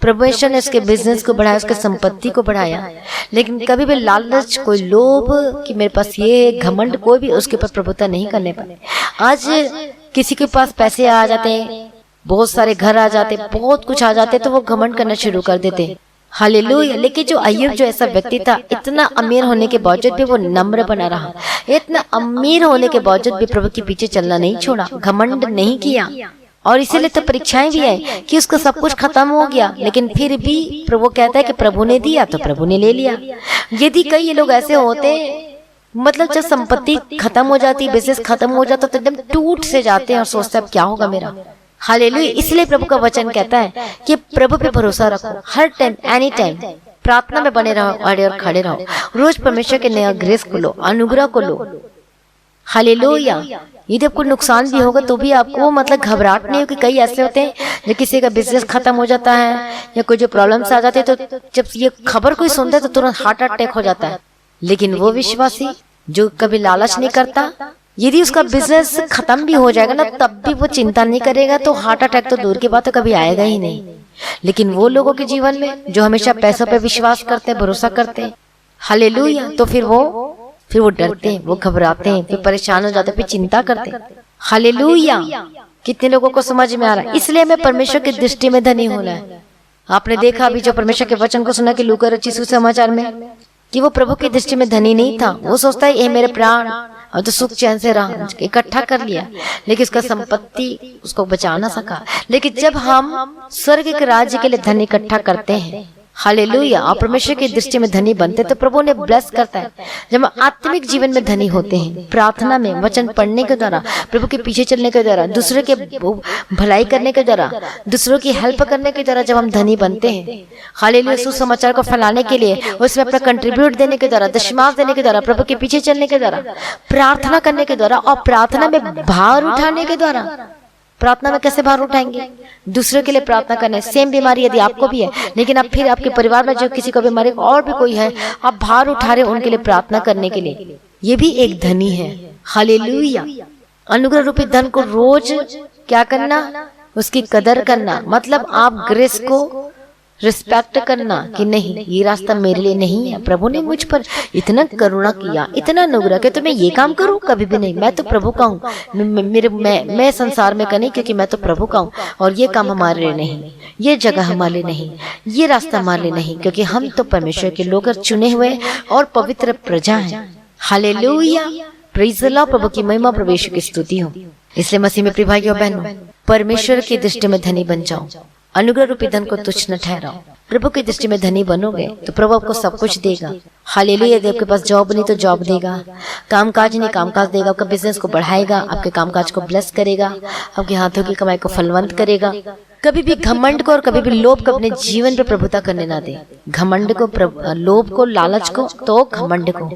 परमेश्वर ने उसके बिजनेस को बढ़ाया, उसके संपत्ति को बढ़ाया, लेकिन कभी भी लालच, कोई लोभ कि मेरे पास ये घमंड, कोई भी उसके ऊपर प्रभुता नहीं करने पाए। आज किसी के पास पैसे आ जाते, बहुत सारे घर आ जाते, बहुत कुछ आ जाते, तो वो घमंड करना शुरू कर देते। हालेलुया। लेकिन जो अय्यूब जो ऐसा व्यक्ति था, इतना अमीर होने के बावजूद भी वो नम्र बना रहा। इतना अमीर होने के बावजूद भी प्रभु के पीछे चलना नहीं छोड़ा, घमंड नहीं किया, और इसीलिए तो परीक्षाएं भी है कि उसका सब कुछ खत्म हो गया, लेकिन फिर भी प्रभु कहता है कि प्रभु ने दिया तो प्रभु ने ले लिया। यदि कई लोग ऐसे होते, मतलब जब संपत्ति खत्म हो जाती, बिजनेस खत्म हो जाता, तो एकदम टूट से जाते हैं और सोचते हैं अब क्या होगा मेरा। हालेलुया। इसलिए प्रभु का वचन कहता है कि प्रभु पे भरोसा रखो, हर टाइम, एनी टाइम प्रार्थना में बने रहो, अड़े और खड़े रहो, रोज परमेश्वर के नया ग्रेस को लो, अनुग्रह को लो। हालेलुया। यदि आपको नुकसान भी होगा तो भी आपको मतलब घबराहट नहीं हो, कि कई ऐसे होते हैं जो किसी का बिजनेस खत्म हो जाता है या कोई जो प्रॉब्लम्स आ जाते हैं, तो जब ये खबर कोई सुनता है तो तुरंत हार्ट अटैक हो जाता है। लेकिन वो विश्वासी जो कभी लालच नहीं करता, यदि उसका बिजनेस खत्म भी हो जाएगा ना, तब भी वो चिंता नहीं करेगा, तो हार्ट अटैक तो दूर की बात है, कभी आएगा ही नहीं। लेकिन वो लोगों के जीवन में जो हमेशा पैसों पे विश्वास करते हैं, भरोसा करते हैं, हालेलुया, तो फिर वो डरते हैं, वो घबराते हैं, फिर परेशान हो जाते हैं, फिर चिंता करते हैं। हालेलुया। कितने लोगों को समझ में आ रहा है? इसलिए हमें परमेश्वर की दृष्टि में धनी होना है। आपने देखा अभी जो परमेश्वर के वचन को सुना कि लूका रचित सुसमाचार में, कि वो प्रभु की दृष्टि में धनी नहीं था। वो सोचता है ये मेरे प्राण, और तो सुख चैन से रहा, इकट्ठा कर लिया, लेकिन उसका संपत्ति उसको बचा ना सका। लेकिन जब हम स्वर्ग के राज्य के लिए धन इकट्ठा करते हैं, हालेलुया, और परमेश्वर की दृष्टि में धनी बनते, तो प्रभु ने ब्लेस करता है। जब हम आत्मिक जीवन में धनी होते हैं, प्रार्थना में, वचन पढ़ने के द्वारा, प्रभु के पीछे चलने के द्वारा, दूसरे के भलाई करने के द्वारा, दूसरों की हेल्प करने के द्वारा जब हम धनी बनते हैं, हालेलुया, सुसमाचार को फैलाने के लिए, उसमें अपना कंट्रीब्यूट देने के द्वारा, दशमांश देने के द्वारा, प्रभु के पीछे चलने के द्वारा, प्रार्थना करने के द्वारा, और प्रार्थना में भार उठाने के द्वारा। प्रार्थना में कैसे भार उठाएंगे? दूसरों के लिए प्रार्थना करने। सेम बीमारी यदि आपको भी है, लेकिन आप फिर आपके परिवार में जो किसी को बीमारी और भी कोई है, आप भार उठा रहे उनके लिए प्रार्थना करने के लिए, ये भी एक धनी है। हालेलुया। अनुग्रह रूपी धन को रोज क्या करना? उसकी कदर करना, मतलब आप ग्रेस को रिस्पेक्ट करना कि नहीं, ये रास्ता मेरे लिए नहीं है। प्रभु ने मुझ पर इतना करुणा किया, इतना अनुग्रह किया, तो मैं ये काम करूं? कभी भी नहीं। मैं तो प्रभु का हूँ, मैं संसार में नहीं, क्योंकि मैं तो प्रभु का हूँ, और ये काम हमारे लिए नहीं, ये जगह हमारे लिए नहीं, ये रास्ता हमारे लिए नहीं, क्योंकि हम तो परमेश्वर के लोग चुने हुए और पवित्र प्रजा हैं। हालेलुया। Praise the Lord. प्रभु की महिमा, प्रभु यीशु की स्तुति हो। इसलिए मसीह में प्रिय भाइयों बहनों, परमेश्वर की दृष्टि में धनी बन जाओ, अनुग्रह रूपी धन को तुच्छ न ठहराओ। प्रभु की दृष्टि में धनी बनोगे तो प्रभु आपको सब कुछ देगा। हालेलुया। यदि आपके पास जॉब नहीं तो जॉब देगा, कामकाज नहीं कामकाज देगा, आपका बिजनेस को बढ़ाएगा, आपके कामकाज को ब्लेस करेगा, आपके हाथों की कमाई को फलवंत करेगा। कभी भी घमंड को और कभी भी लोभ को अपने जीवन पर प्रभुता करने ना दे। घमंड को, लोभ को, लालच को, तो घमंड को,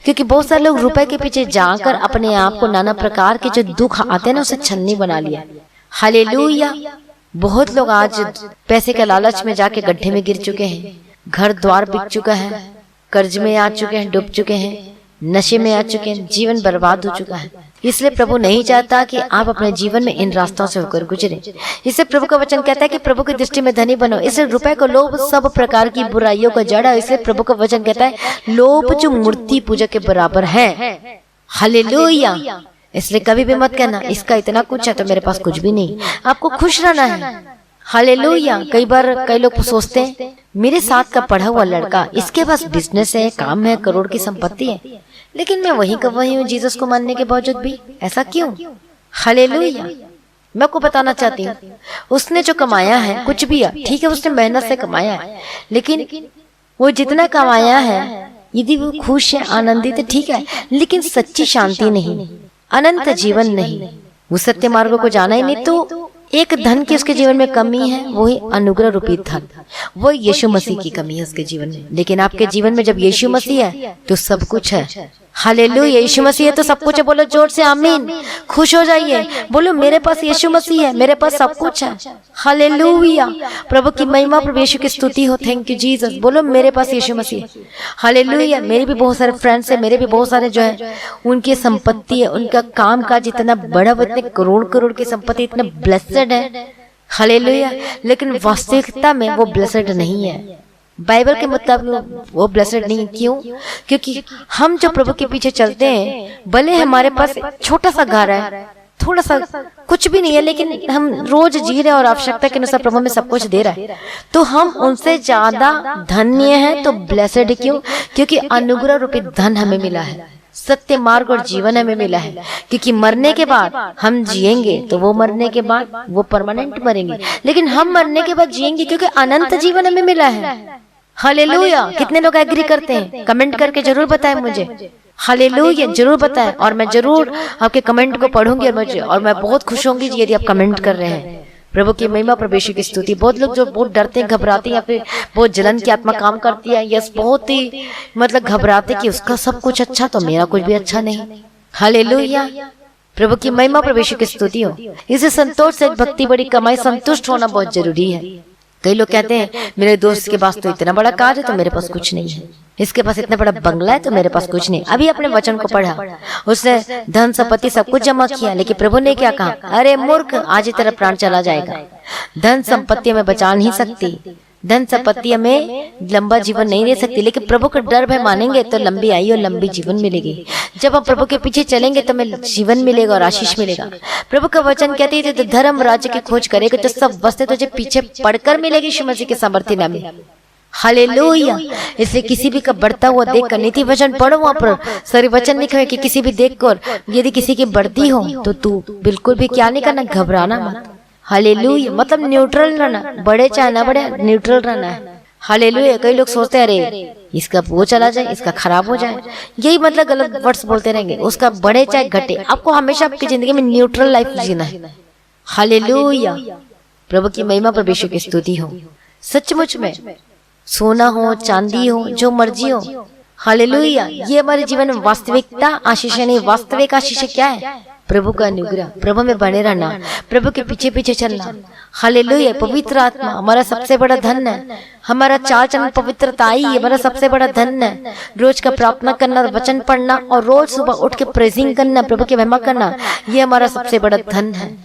क्योंकि बहुत सारे लोग रुपए के पीछे जाकर अपने आप को नाना प्रकार के जो दुख आते हैं ना, उसे छन्नी बना लिया। हालेलुया। बहुत लोग आज पैसे के लालच में जाके गड्ढे में गिर चुके हैं, घर द्वार बिक चुका है, कर्ज में आ चुके हैं, डूब चुके हैं, नशे में आ चुके हैं, जीवन बर्बाद हो चुका है। इसलिए प्रभु नहीं चाहता कि आप अपने जीवन में इन रास्तों से होकर गुजरे। इससे प्रभु का वचन कहता है कि प्रभु की दृष्टि में धनी बनो। इसलिए रुपए को, लोभ सब प्रकार की बुराइयों का जड़ है। इसलिए प्रभु का वचन कहता है लोभ जो मूर्ति पूजा के बराबर है। हालेलुया। इसलिए कभी भी मत कहना इसका इतना कुछ है तो मेरे पास कुछ भी नहीं। आपको खुश रहना है। हालेलुया। कई बार कई लोग सोचते हैं मेरे साथ का पढ़ा हुआ लड़का, इसके पास बिजनेस है, काम है, करोड़ की संपत्ति है, लेकिन मैं वही का वही हूँ जीसस को मानने के बावजूद भी। ऐसा क्यों? हालेलुया। मैं आपको बताना चाहती हूँ, उसने जो कमाया है कुछ भी है, ठीक है, उसने मेहनत से कमाया है, लेकिन वो जितना कमाया है यदि वो खुश है, आनंदित है, ठीक है, लेकिन सच्ची शांति नहीं, अनंत जीवन नहीं, वो सत्य मार्ग को जाना ही नहीं, तो एक धन की उसके जीवन में कमी है, वही अनुग्रह रूपी धन, वो यीशु मसीह की कमी है उसके जीवन में। लेकिन आपके जीवन में जब यीशु मसीह है तो सब कुछ है। हालेलुया। यीशु मसीह है तो सब कुछ है। बोलो जोर से आमीन। खुश हो जाइए, बोलो मेरे पास यीशु मसीह है, मेरे पास सब कुछ है। हालेलुया। प्रभु की महिमा, प्रभु यीशु की स्तुति हो। Thank you Jesus. बोलो मेरे पास यीशु मसीह है। हालेलुया। मेरे भी बहुत सारे फ्रेंड्स है, मेरे भी बहुत सारे जो है उनकी संपत्ति है, उनका काम काज इतना बड़ा, इतने करोड़ करोड़ की संपत्ति, इतना ब्लेसेड है। हालेलुया। लेकिन वास्तविकता में वो ब्लेसेड नहीं है। बाइबल के मुताबिक वो ब्लेसेड नहीं। क्यों? क्योंकि हम जो प्रभु के पीछे चलते हैं, भले हमारे पास छोटा सा घर है, थोड़ा सा कुछ भी नहीं है, लेकिन हम रोज जी रहे और आवश्यकता के अनुसार प्रभु में सब कुछ दे रहा है, तो हम उनसे ज्यादा धन्य हैं। तो ब्लेसेड क्यों? क्योंकि अनुग्रह रूपी धन हमें मिला है। सत्य मार्ग और जीवन हमें मिला है, क्योंकि मरने के बाद हम जिएंगे तो वो मरने के बाद वो परमानेंट मरेंगे, लेकिन हम मरने के बाद जिएंगे क्योंकि अनंत जीवन हमें मिला है। हालेलुया। कितने लोग एग्री करते हैं? कमेंट करके जरूर बताएं मुझे। हालेलुया जरूर बताएं, और मैं जरूर आपके कमेंट को पढ़ूंगी और मैं बहुत खुश होंगी यदि आप कमेंट कर रहे हैं। प्रभु की महिमा, प्रभु यीशु की स्तुति। बहुत लोग जो बहुत डरते हैं, घबराते हैं, या फिर बहुत जलन की आत्मा काम करती है, यस बहुत ही मतलब घबराते कि उसका सब कुछ अच्छा तो मेरा कुछ भी अच्छा नहीं। हालेलुया। प्रभु की महिमा, प्रभु यीशु की स्तुति हो। इसे संतोष से भक्ति बड़ी कमाई, संतुष्ट होना बहुत जरूरी है। कई लोग कहते हैं मेरे दोस्त के पास तो इतना बड़ा कार है तो मेरे पास कुछ नहीं है, इसके पास इतना बड़ा बंगला है तो मेरे पास कुछ नहीं। अभी अपने वचन को पढ़ा, उसने धन संपत्ति सब कुछ जमा किया, लेकिन प्रभु ने क्या कहा? अरे मूर्ख, आज ही तेरा प्राण चला जाएगा। धन संपत्ति हमें बचा नहीं सकती, धन संपत्ति हमें लंबा जीवन नहीं दे सकती, लेकिन प्रभु का डर भय मानेंगे तो लंबी आयु और लंबी जीवन मिलेगी। जब हम प्रभु के पीछे चलेंगे तो हमें जीवन मिलेगा और आशीष मिलेगा। प्रभु का वचन कहते हैं तो धर्म राज्य की खोज करेगा तो सब वस्तु तुझे पीछे पढ़कर मिलेगी यीशु मसीह के सामर्थ्य नाम में। हालेलुया। इसलिए किसी भी का बढ़ता हुआ देखकर, नीति वचन पढ़ो, वहां पर सारे वचन लिखे हुए कि किसी भी देखकर यदि किसी की बढ़ती हो तो तू बिल्कुल भी क्या नहीं करना, घबराना मत। हालेलुया। मतलब न्यूट्रल रहना, बढ़े चाहे ना बढ़े, न्यूट्रल रहना है। हालेलुया। कई लोग सोचते हैं अरे इसका वो चला जाए, इसका खराब हो जाए, यही मतलब गलत वर्ड्स बोलते रहेंगे। उसका बढ़े चाहे घटे, आपको हमेशा आपकी जिंदगी में न्यूट्रल लाइफ जीना है। हालेलुया। प्रभु की महिमा, प्रभु यीशु की स्तुति हो। सचमुच में सोना हो, चांदी हो, जो मर्जी हो, हालेलुया, ये हमारे जीवन में वास्तविकता आशीष नहीं। वास्तविक आशीष क्या है? प्रभु का अनुग्रह, प्रभु में बने रहना, प्रभु के पीछे पीछे चलना। हालेलुया। पवित्र आत्मा हमारा सबसे बड़ा धन है। हमारा चाल चलन पवित्रता ही हमारा सबसे बड़ा धन है। रोज का प्रार्थना करना, वचन पढ़ना और रोज सुबह उठ के प्रेजिंग करना, प्रभु की महिमा करना, ये हमारा सबसे बड़ा धन है।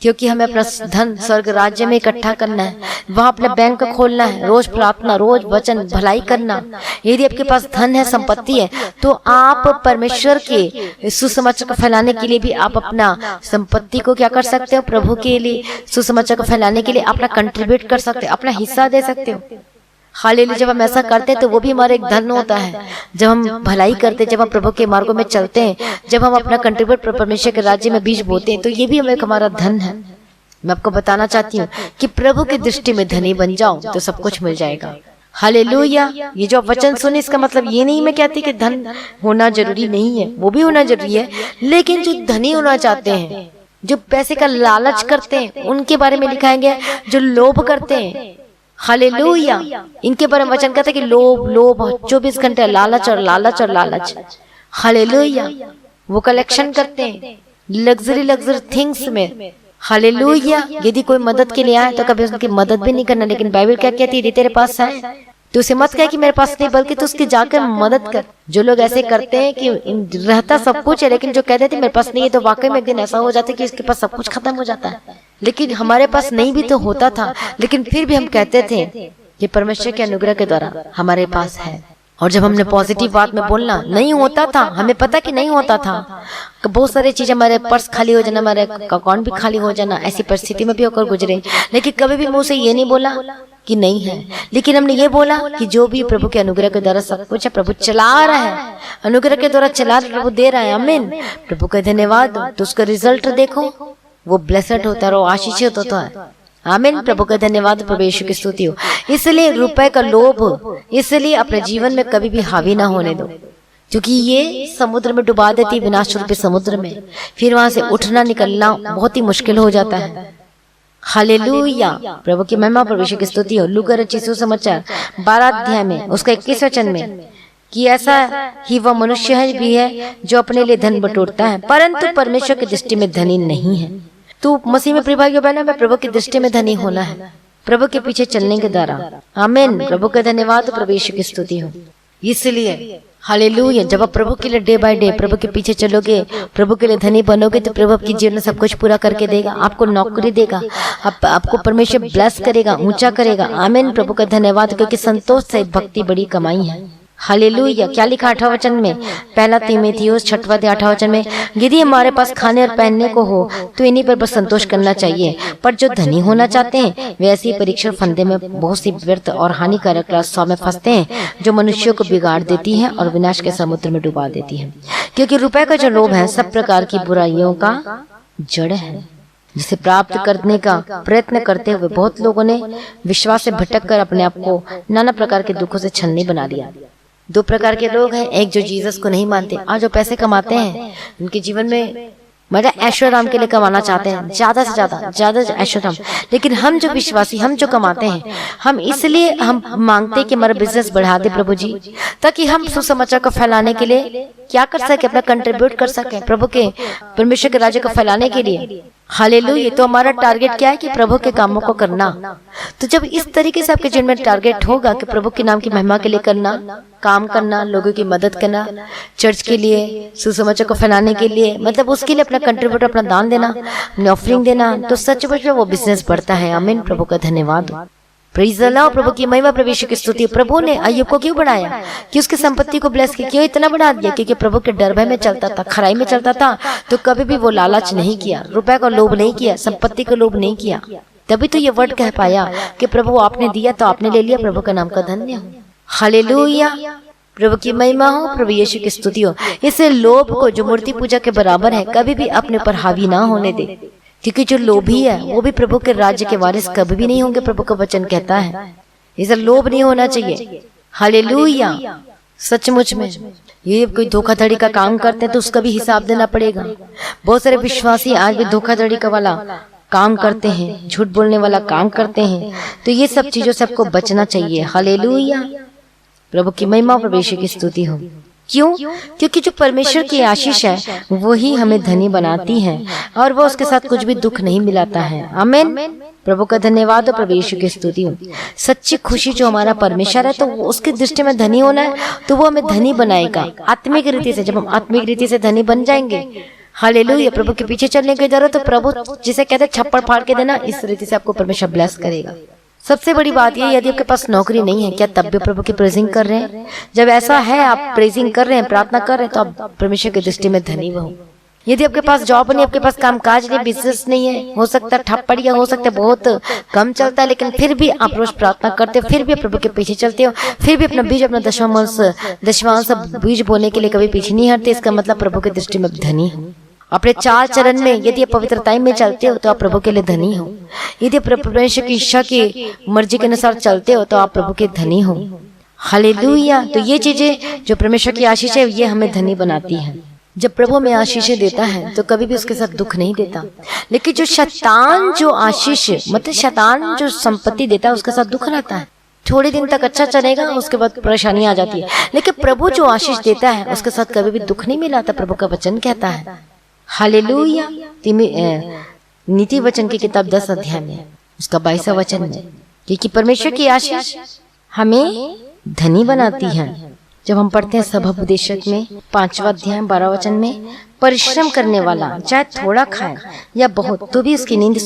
क्योंकि हमें अपना धन स्वर्ग राज्य में इकट्ठा करना है, वहां अपना बैंक खोलना है। रोज प्रार्थना, रोज वचन, भलाई करना। यदि आपके पास धन है, संपत्ति है, तो आप परमेश्वर के सुसमाचार को फैलाने के लिए भी आप अपना संपत्ति को क्या कर सकते हो? प्रभु के लिए सुसमाचार को फैलाने के लिए अपना कंट्रीब्यूट कर सकते हो, अपना हिस्सा दे सकते हो। हालेलुया। जब हम ऐसा करते हैं तो वो भी हमारा एक धन होता है। जब हम भलाई करते हैं, जब हम प्रभु के मार्गों में चलते हैं, जब हम अपना कंट्रीब्यूट परमेश्वर के राज्य में बीज बोते हैं, तो ये भी हमारा धन है। मैं आपको बताना चाहती हूँ कि प्रभु की दृष्टि में धनी बन जाओ तो सब कुछ मिल जाएगा। हालेलुया। ये जो वचन सुने, इसका मतलब ये नहीं मैं कहती कि धन होना जरूरी नहीं है, वो भी होना जरूरी है, लेकिन जो धनी होना चाहते हैं, जो पैसे का लालच करते हैं, उनके बारे में लिखा गया। जो लोभ करते हैं, हालेलुया, इनके बारे में वचन कहता है कि लोभ लोभ 24 घंटे लालच और लालच और लालच। हालेलुया। वो कलेक्शन करते हैं लग्जरी थिंग्स में। हालेलुया। यदि कोई मदद के लिए आए तो कभी उसकी मदद भी नहीं करना, लेकिन बाइबल क्या कहती है? तेरे पास है तो उसे मत कह कि मेरे पास नहीं, बल्कि तो उसकी जाकर मदद कर। जो लोग ऐसे करते हैं कि रहता सब कुछ है, लेकिन जो कहते थे मेरे पास नहीं है, तो वाकई में एक दिन ऐसा हो जाता है कि इसके पास सब कुछ खत्म हो जाता है। लेकिन हमारे पास नहीं भी तो होता था, लेकिन फिर भी हम कहते थे कि परमेश्वर के अनुग्रह के द्वारा हमारे पास है। और जब हमने पॉजिटिव बात में बोलना, नहीं होता था, हमें पता कि नहीं होता था, बहुत सारी चीजें, हमारे पर्स खाली हो जाना, हमारे अकाउंट भी खाली हो जाना, ऐसी परिस्थिति में भी होकर गुजरे, लेकिन कभी भी मुंह से ये नहीं बोला कि नहीं है, लेकिन हमने ये बोला कि जो भी प्रभु के अनुग्रह के द्वारा सब कुछ है, प्रभु चला रहा है, अनुग्रह के द्वारा चला प्रभु दे रहा है। आमीन। प्रभु का धन्यवाद। तो उसका रिजल्ट देखो, वो ब्लेसड होता है और आशीषित होता है। आमीन। प्रभु का धन्यवाद, प्रभु यीशु की स्तुति हो। इसलिए रुपए का लोभ इसलिए अपने जीवन में कभी भी हावी ना होने दो, क्योंकि ये समुद्र में डुबा देती, विनाश रूपी समुद्र में। फिर वहां से उठना निकलना बहुत ही मुश्किल हो जाता है। हालेलुया। प्रभु की महिमा, प्रभु यीशु की स्तुति हो। लूका रचित सुसमाचार 12 अध्याय में उसका 21 वचन में कि ऐसा ही वह मनुष्य है भी है जो अपने लिए धन बटोरता है, परंतु परमेश्वर की दृष्टि में धनी नहीं है। तो मसीह में प्रिय भाइयों बहनों, में प्रभु की दृष्टि में धनी होना है, प्रभु के पीछे चलने के द्वारा। आमीन। प्रभु का धन्यवाद, प्रभु यीशु की स्तुति हो। इसलिए हालेलुया, जब आप प्रभु के लिए डे बाय डे प्रभु के पीछे चलोगे, प्रभु के लिए धनी बनोगे, तो प्रभु आपके जीवन में सब कुछ पूरा करके देगा। आपको नौकरी देगा, आपको परमेश्वर ब्लेस करेगा, ऊंचा करेगा। आमीन। प्रभु का धन्यवाद, क्योंकि संतोष से भक्ति बड़ी कमाई है। हालेलुया। क्या लिखा 8वां वचन में, पहला तीमुथियुस 6वां अध्याय 8वां वचन में, यदि हमारे पास खाने और पहनने को हो तो इन्हीं पर बस संतोष करना चाहिए। पर जो धनी होना चाहते हैं वे ऐसी परीक्षण फंदे में बहुत सी व्यर्थ और हानिकारक रास्तों में फंसते हैं जो मनुष्यों को बिगाड़ देती है और विनाश के समुद्र में डुबा देती है। क्योंकि रुपए का जो लोभ है सब प्रकार की बुराइयों का जड़ है, जिसे प्राप्त करने का प्रयत्न करते हुए बहुत लोगों ने विश्वास से भटक कर अपने आप को नाना प्रकार के दुखों से छलनी बना लिया। 2 प्रकार के लोग हैं, एक जो जीसस को नहीं मानते और जो पैसे कमाते हैं, उनके जीवन में मतलब ऐश्वर्य के लिए कमाना चाहते हैं, ज्यादा से ज्यादा ऐश्वर्य। लेकिन हम जो विश्वासी, हम जो कमाते हैं, हम इसलिए हम मांगते हैं कि हमारा बिजनेस बढ़ा दे प्रभु जी, ताकि हम सुसमाचार को फैलाने के लिए क्या कर सके, अपना कंट्रीब्यूट कर सके प्रभु के परमेश्वर के राज्य को फैलाने के लिए। हालेलुया। तो हमारा टारगेट क्या है कि प्रभु के कामों को करना। तो जब इस तरीके से आपके जीवन में टारगेट होगा कि प्रभु के नाम की महिमा के लिए करना, काम करना, लोगों की मदद करना, चर्च के लिए सुसमाचार को फैलाने के लिए, मतलब उसके लिए अपना कंट्रीब्यूट, अपना दान देना, अपनी ऑफरिंग देना, तो सचमुच में वो बिजनेस बढ़ता है। आमीन। प्रभु का धन्यवाद। Praise the Lord. प्रभु की महिमा, प्रभु यीशु की स्तुति। प्रभु ने अय्यूब को क्यों बढ़ाया, कि उसकी संपत्ति को ब्लेस किया, क्यों इतना बढ़ा दिया? क्योंकि प्रभु के डर भय में चलता था, खराई में चलता था, तो कभी भी वो लालच नहीं किया, रुपए का लोभ नहीं किया, संपत्ति का लोभ नहीं किया। तभी तो ये वर्ड कह पाया कि प्रभु आपने दिया तो आपने ले लिया, प्रभु का नाम का धन्य हो। हालेलुया। प्रभु की महिमा हो, प्रभु यीशु की स्तुति हो। इसे लोभ को, जो मूर्ति पूजा के बराबर है, कभी भी अपने पर हावी ना होने दे, क्योंकि जो लोभी है वो भी प्रभु के राज्य के वारिस कभी भी नहीं होंगे। प्रभु का वचन कहता है इसे लोभ नहीं होना चाहिए। हालेलुया। सचमुच में ये कोई धोखाधड़ी का काम करते हैं तो उसका भी हिसाब देना पड़ेगा। बहुत सारे विश्वासी आज भी धोखाधड़ी का वाला काम करते हैं, झूठ बोलने वाला काम करते हैं, तो ये सब चीजों से आपको बचना चाहिए। हालेलुया। प्रभु की महिमा, प्रभु यीशु की स्तुति हो। क्यों? क्योंकि जो परमेश्वर की आशीष है वही हमें धनी बनाती है और वो उसके साथ कुछ भी दुख नहीं मिलाता है। आमीन। प्रभु का धन्यवाद और प्रभु यीशु की स्तुति हो। सच्ची खुशी जो हमारा परमेश्वर है, तो उसकी दृष्टि में धनी होना है, तो वो हमें धनी बनाएगा आत्मिक रीति से। जब हम आत्मिक रीति से धनी बन जाएंगे, हालेलुया, प्रभु के पीछे चलने की जरूरत, तो प्रभु जिसे कहते हैं छप्पड़ फाड़ के देना, इस रीति से आपको परमेश्वर ब्लेस करेगा। सबसे बड़ी बात ये, यदि आपके पास नौकरी नहीं है, क्या तब भी प्रभु की प्रेजिंग कर रहे हैं? जब ऐसा है, आप प्रेजिंग कर रहे हैं, प्रार्थना कर रहे हैं, तो आप परमेश्वर की दृष्टि में धनी हो। यदि आपके पास जॉब नहीं, आपके पास कामकाज नहीं, बिजनेस नहीं है, हो सकता है ठप्पड़ या हो सकता है बहुत कम चलता है, लेकिन फिर भी आप रोज प्रार्थना करते हो, फिर भी प्रभु के पीछे चलते हो, फिर भी अपना बीज, अपना दशमांश बीज बोने के लिए कभी पीछे नहीं हटते, इसका मतलब प्रभु की दृष्टि में धनी हो। अपने 4 चरण में यदि आप पवित्रता में चलते हो तो आप प्रभु के लिए धनी हो। यदि परमेश्वर की इच्छा की मर्जी के अनुसार चलते हो तो आप प्रभु के धनी हो। हालेलुया। तो ये चीजें जो परमेश्वर की आशीष है, ये हमें धनी बनाती है। जब प्रभु में आशीषें देता है तो कभी भी उसके साथ दुख नहीं देता, लेकिन जो शैतान जो आशीष, मतलब शैतान जो संपत्ति देता है, उसके साथ दुख रहता है। थोड़े दिन तक अच्छा चलेगा, उसके बाद परेशानी आ जाती है, लेकिन प्रभु जो आशीष देता है उसके साथ कभी भी दुख नहीं मिलाता। प्रभु का वचन कहता है। हालेलुया। नीति वचन की किताब 10 अध्याय में उसका 22वां वचन में, क्योंकि परमेश्वर की आशीष हमें धनी बनाती है। जब हम पढ़ते हैं सभापदेशक में 5वां अध्याय 12वां वचन में, परिश्रम करने वाला चाहे थोड़ा खाए या बहुत, तो भी उसकी नींद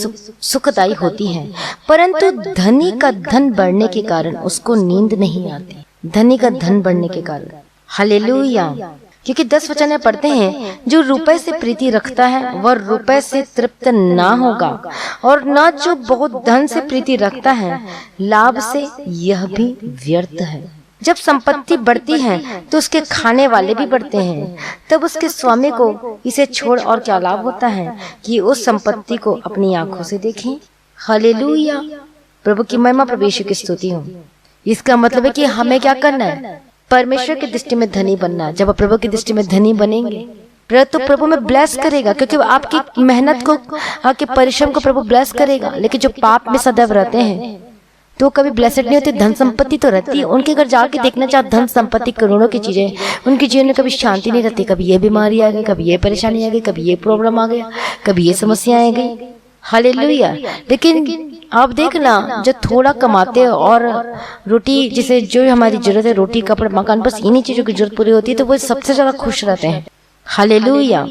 सुखदायी होती है, परंतु धनी का धन बढ़ने के कारण उसको नींद नहीं आती। धनी का धन बढ़ने के कारण। हालेलुया। क्योंकि 10 वचन में पढ़ते हैं, जो रुपए से प्रीति रखता है वह रुपए से तृप्त ना होगा, और ना जो बहुत धन से प्रीति रखता है, लाभ से यह भी व्यर्थ है। जब संपत्ति बढ़ती है तो उसके खाने वाले भी बढ़ते हैं, तब उसके स्वामी को इसे छोड़ और क्या लाभ होता है कि उस संपत्ति को अपनी आंखों से देखें। हालेलुया। प्रभु की महिमा, प्रभु यीशु की स्तुति हो। इसका मतलब है कि हमें क्या करना है? परमेश्वर की दृष्टि में धनी बनना है। जब आप प्रभु की दृष्टि में धनी बनेंगे तो प्रभु में ब्लेस करेगा, क्योंकि आपकी मेहनत को, आपके परिश्रम को प्रभु ब्लेस करेगा। लेकिन जो पाप में सदैव रहते हैं तो कभी ब्लेसड नहीं होते। धन संपत्ति तो रहती है, उनके घर जाके देखना चाहे, धन संपत्ति करोड़ों की चीजें, उनके जीवन में कभी शांति नहीं रहती। कभी ये बीमारी आ गई, कभी ये परेशानी आ गई, कभी ये प्रॉब्लम आ गया, कभी ये समस्या आ गई। हालेलुया। लेकिन आप देखना, जो थोड़ा कमाते हो और रोटी, जिसे जो हमारी जरूरत है, रोटी, कपड़ा, मकान, बस इन्हीं चीजों की जरूरत पूरी होती है, तो वो सबसे ज्यादा खुश रहते हैं। हालेलुया।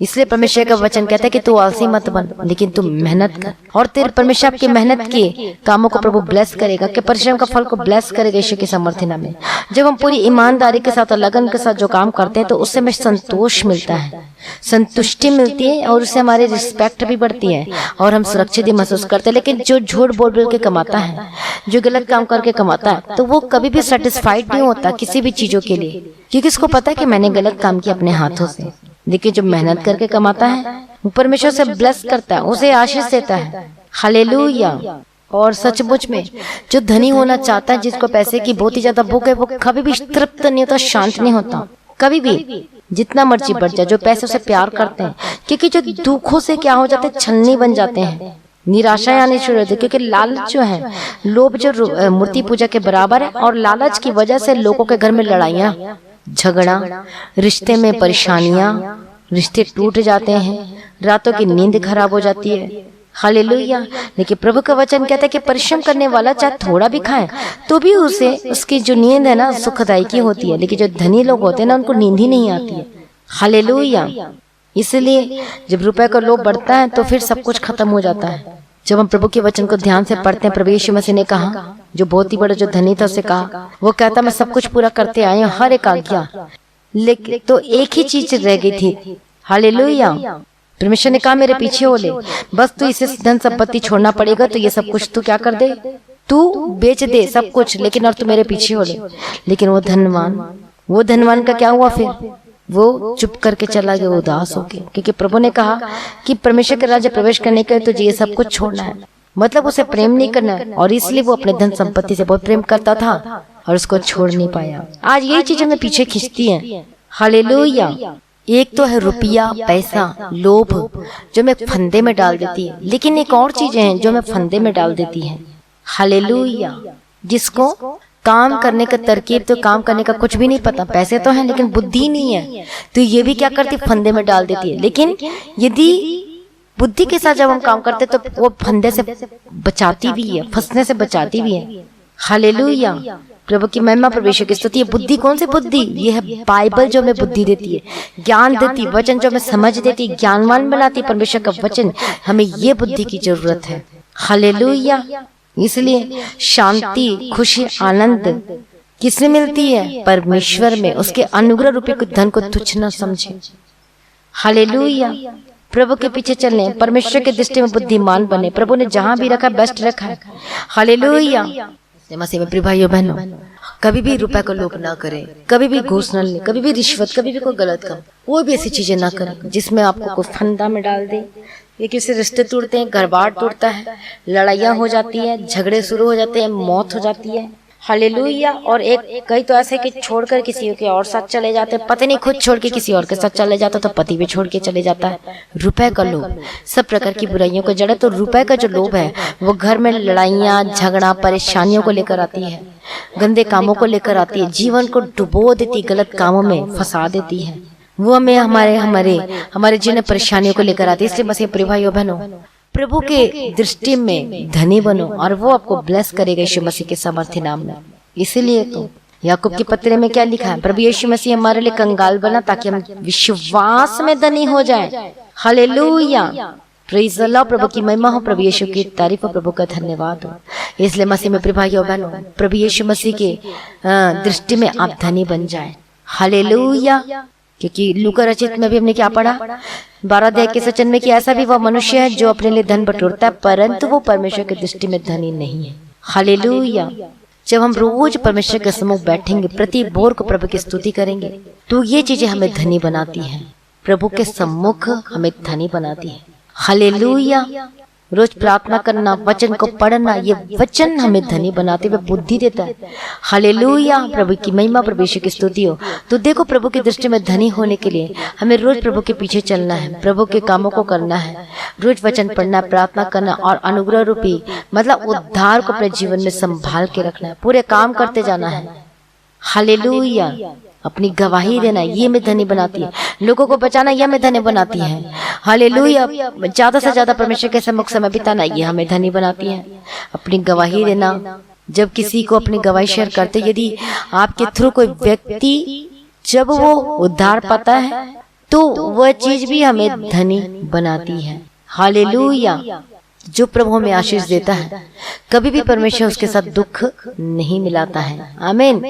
इसलिए परमेश्वर का वचन कहता है कि तू आलसी मत बन, लेकिन तू मेहनत कर, और तेरे परमेश्वर आपकी मेहनत के कामों को प्रभु ब्लेस करेगा, कि परिश्रम का फल को ब्लेस करेगा यीशु की समर्थी नाम में। जब हम पूरी ईमानदारी के साथ और लगन के साथ जो काम करते हैं तो उससे हमें संतोष मिलता है, संतुष्टि मिलती है, और उससे हमारी रिस्पेक्ट भी बढ़ती है और हम सुरक्षित भी महसूस करते हैं। लेकिन जो झूठ बोल बोल के कमाता है, जो गलत काम करके कमाता है, तो वो कभी भी सेटिस्फाइड नहीं होता किसी भी चीजों के लिए, क्योंकि उसको पता है कि मैंने गलत काम किया अपने हाथों से। लेकिन जो मेहनत करके कमाता है वो परमेश्वर से ब्लेस करता है, उसे आशीष देता है। हालेलुया। और सचमुच में जो धनी होना चाहता है, जिसको पैसे की बहुत ही ज्यादा भूख है, वो कभी भी तृप्त नहीं होता, शांत नहीं होता, कभी भी, जितना मर्जी बढ़ जाए। जो पैसों से प्यार करते हैं, क्योंकि जो दुखों से क्या हो जाते हैं, छलनी बन जाते हैं, निराशा आनी शुरू होती है, क्योंकि लालच जो है, लोभ जो मूर्ति पूजा के बराबर है, और लालच की वजह से लोगों के घर में लड़ाइयाँ, झगड़ा, रिश्ते में परेशानियां, रिश्ते टूट जाते हैं, रातों की नींद खराब हो जाती है। हालेलुया। लेकिन प्रभु का वचन कहता है कि परिश्रम करने वाला चाहे थोड़ा भी खाए तो भी उसे उसकी जो नींद है ना सुखदायी की होती है, लेकिन जो धनी लोग होते हैं ना उनको नींद ही नहीं आती है। हालेलुया। इसलिए जब रुपए का लोभ बढ़ता है तो फिर सब कुछ खत्म हो जाता है। जब हम प्रभु के वचन को ध्यान से पढ़ते हैं, प्रभु यीशु मसीह ने कहा, जो बहुत ही बड़ा जो धनी था उसे कहा, वो कहता मैं सब कुछ पूरा करते आया हूं, हर एक आज्ञा, लेकिन तो एक ही चीज रह गई थी। हालेलुया। परमेश्वर ने कहा मेरे पीछे हो ले, बस तू इसे धन संपत्ति छोड़ना पड़ेगा, तो ये सब कुछ तू क्या कर दे, तू बेच दे सब कुछ, लेकिन और तू मेरे पीछे हो ले। लेकिन वो धनवान का क्या हुआ फिर, वो चुप करके चला गया, उदास हो गया, क्योंकि प्रभु ने कहा कि परमेश्वर के राज्य प्रवेश करने के लिए तुझे ये सब कुछ छोड़ना है, मतलब उसे प्रेम नहीं करना है, और इसलिए वो अपने धन संपत्ति से बहुत प्रेम करता था और उसको छोड़ नहीं पाया। आज यही चीजें हमें पीछे खींचती हैं। हालेलुया। एक तो है रुपया, पैसा, लोभ, जो हमें फंदे में डाल देती है, लेकिन एक और चीजें हैं जो हमें फंदे में डाल देती है। हालेलुया। जिसको काम करने का तरकीब, तो काम करने का कुछ भी नहीं पता, पैसे तो हैं लेकिन बुद्धि नहीं है, तो ये भी क्या करती, फंदे में डाल देती है। लेकिन यदि बुद्धि के साथ जब हम काम करते तो वो फंदे से बचाती भी है, फंसने से बचाती भी है। हालेलुया। प्रभु की महिमा, प्रभु की स्तुति। बुद्धि कौन सी बुद्धि, ये है बाइबल जो हमें बुद्धि देती है, ज्ञान देती, वचन जो हमें समझ देती, ज्ञानवान बनाती। परमेश्वर का वचन, हमें ये बुद्धि की जरूरत है। हालेलुया। इसलिए शांति, खुशी, आनंद किसमें मिलती है, परमेश्वर में। उसके अनुग्रह रूपी धन को तुच्छ न समझे। हालेलुया। प्रभु के पीछे चलने, परमेश्वर के दृष्टि में बुद्धिमान बने। प्रभु ने जहां भी रखा बेस्ट रखा है। हालेलुया। मसीह में प्रिय भाइयों बहनों, कभी भी रुपए को लोभ ना करें, कभी भी घूस न ले, कभी भी रिश्वत, कभी भी कोई गलत काम, वो भी ऐसी चीजें ना करें जिसमें आपको कोई फंदा में डाल दे। ये किसी रिश्ते टूटते हैं, घर बार टूटता है, लड़ाइयाँ हो जाती है, झगड़े शुरू हो जाते हैं, मौत हो जाती है। हालेलुया। और एक कई तो ऐसे कि छोड़कर किसी के और साथ चले जाते हैं, पति नहीं खुद छोड़ के किसी और के साथ चले जाता, तो पति भी छोड़ के चले जाता है। रुपए का लोभ सब प्रकार की बुराइयों को जड़ है। तो रुपए का जो लोभ है वो घर में लड़ाइयाँ, झगड़ा, परेशानियों को लेकर आती है, गंदे कामों को लेकर आती है, जीवन को डुबो देती, गलत कामों में फंसा देती है। वो हमें हमारे जीवन परेशानियों को लेकर आती है। इसलिए मसीह प्रिय भाइयों बहनों, प्रभु के दृष्टि में धनी बनो और वो आपको ब्लेस करेगा यीशु मसीह के सामर्थ्य नाम में। इसीलिए तो याकूब के पत्र में क्या लिखा है, प्रभु यीशु मसीह हमारे लिए कंगाल बना ताकि हम विश्वास में धनी हो जाए। हालेलुया। Praise the Lord. प्रभु की महिमा हो, प्रभु यीशु की तारीफ हो, प्रभु का धन्यवाद हो। इसलिए मसीह में प्रिय भाइयों बहनों, प्रभु यीशु मसीह के दृष्टि में आप धनी बन जाए। हालेलुया। क्योंकि लूका रचित में भी हमने क्या पढ़ा, 12 अध्याय के वचन में कि ऐसा भी वह मनुष्य है जो अपने लिए धन बटोरता है, परंतु वो परमेश्वर की दृष्टि में धनी नहीं है। हालेलुया। जब हम रोज परमेश्वर के सम्मुख बैठेंगे, प्रति भोर को प्रभु की स्तुति करेंगे, तो ये चीजें हमें धनी बनाती हैं। प्रभु के सम्मुख हमें धनी बनाती है। हालेलुया। रोज प्रार्थना करना, वचन को पढ़ना, ये वचन हमें धनी बनाते हुए बुद्धि देता है। हालेलुया। प्रभु की महिमा, प्रभु यीशु की स्तुति हो। तो देखो, प्रभु की दृष्टि में धनी होने के लिए हमें रोज प्रभु के पीछे चलना है, प्रभु के कामों को करना है, रोज वचन पढ़ना, प्रार्थना करना और अनुग्रह रूपी मतलब उद्धार को अपने जीवन में संभाल के रखना है, पूरे काम करते जाना है। हालेलुया। अपनी गवाही देना, ये हमें धनी बनाती है। लोगों को बचाना, ये हमें धनी बनाती है। हालेलुया। ज्यादा से ज्यादा परमेश्वर के सम्मुख समय बिताना, ये हमें धनी बनाती है। अपनी गवाही देना, जब किसी को अपनी गवाही शेयर करते, यदि आपके थ्रू कोई व्यक्ति जब वो उद्धार पाता है तो वह चीज भी हमें धनी बनाती है। हालेलुया। जो प्रभु हमें आशीष देता है, कभी भी परमेश्वर उसके साथ दुख नहीं मिलाता है। आमीन।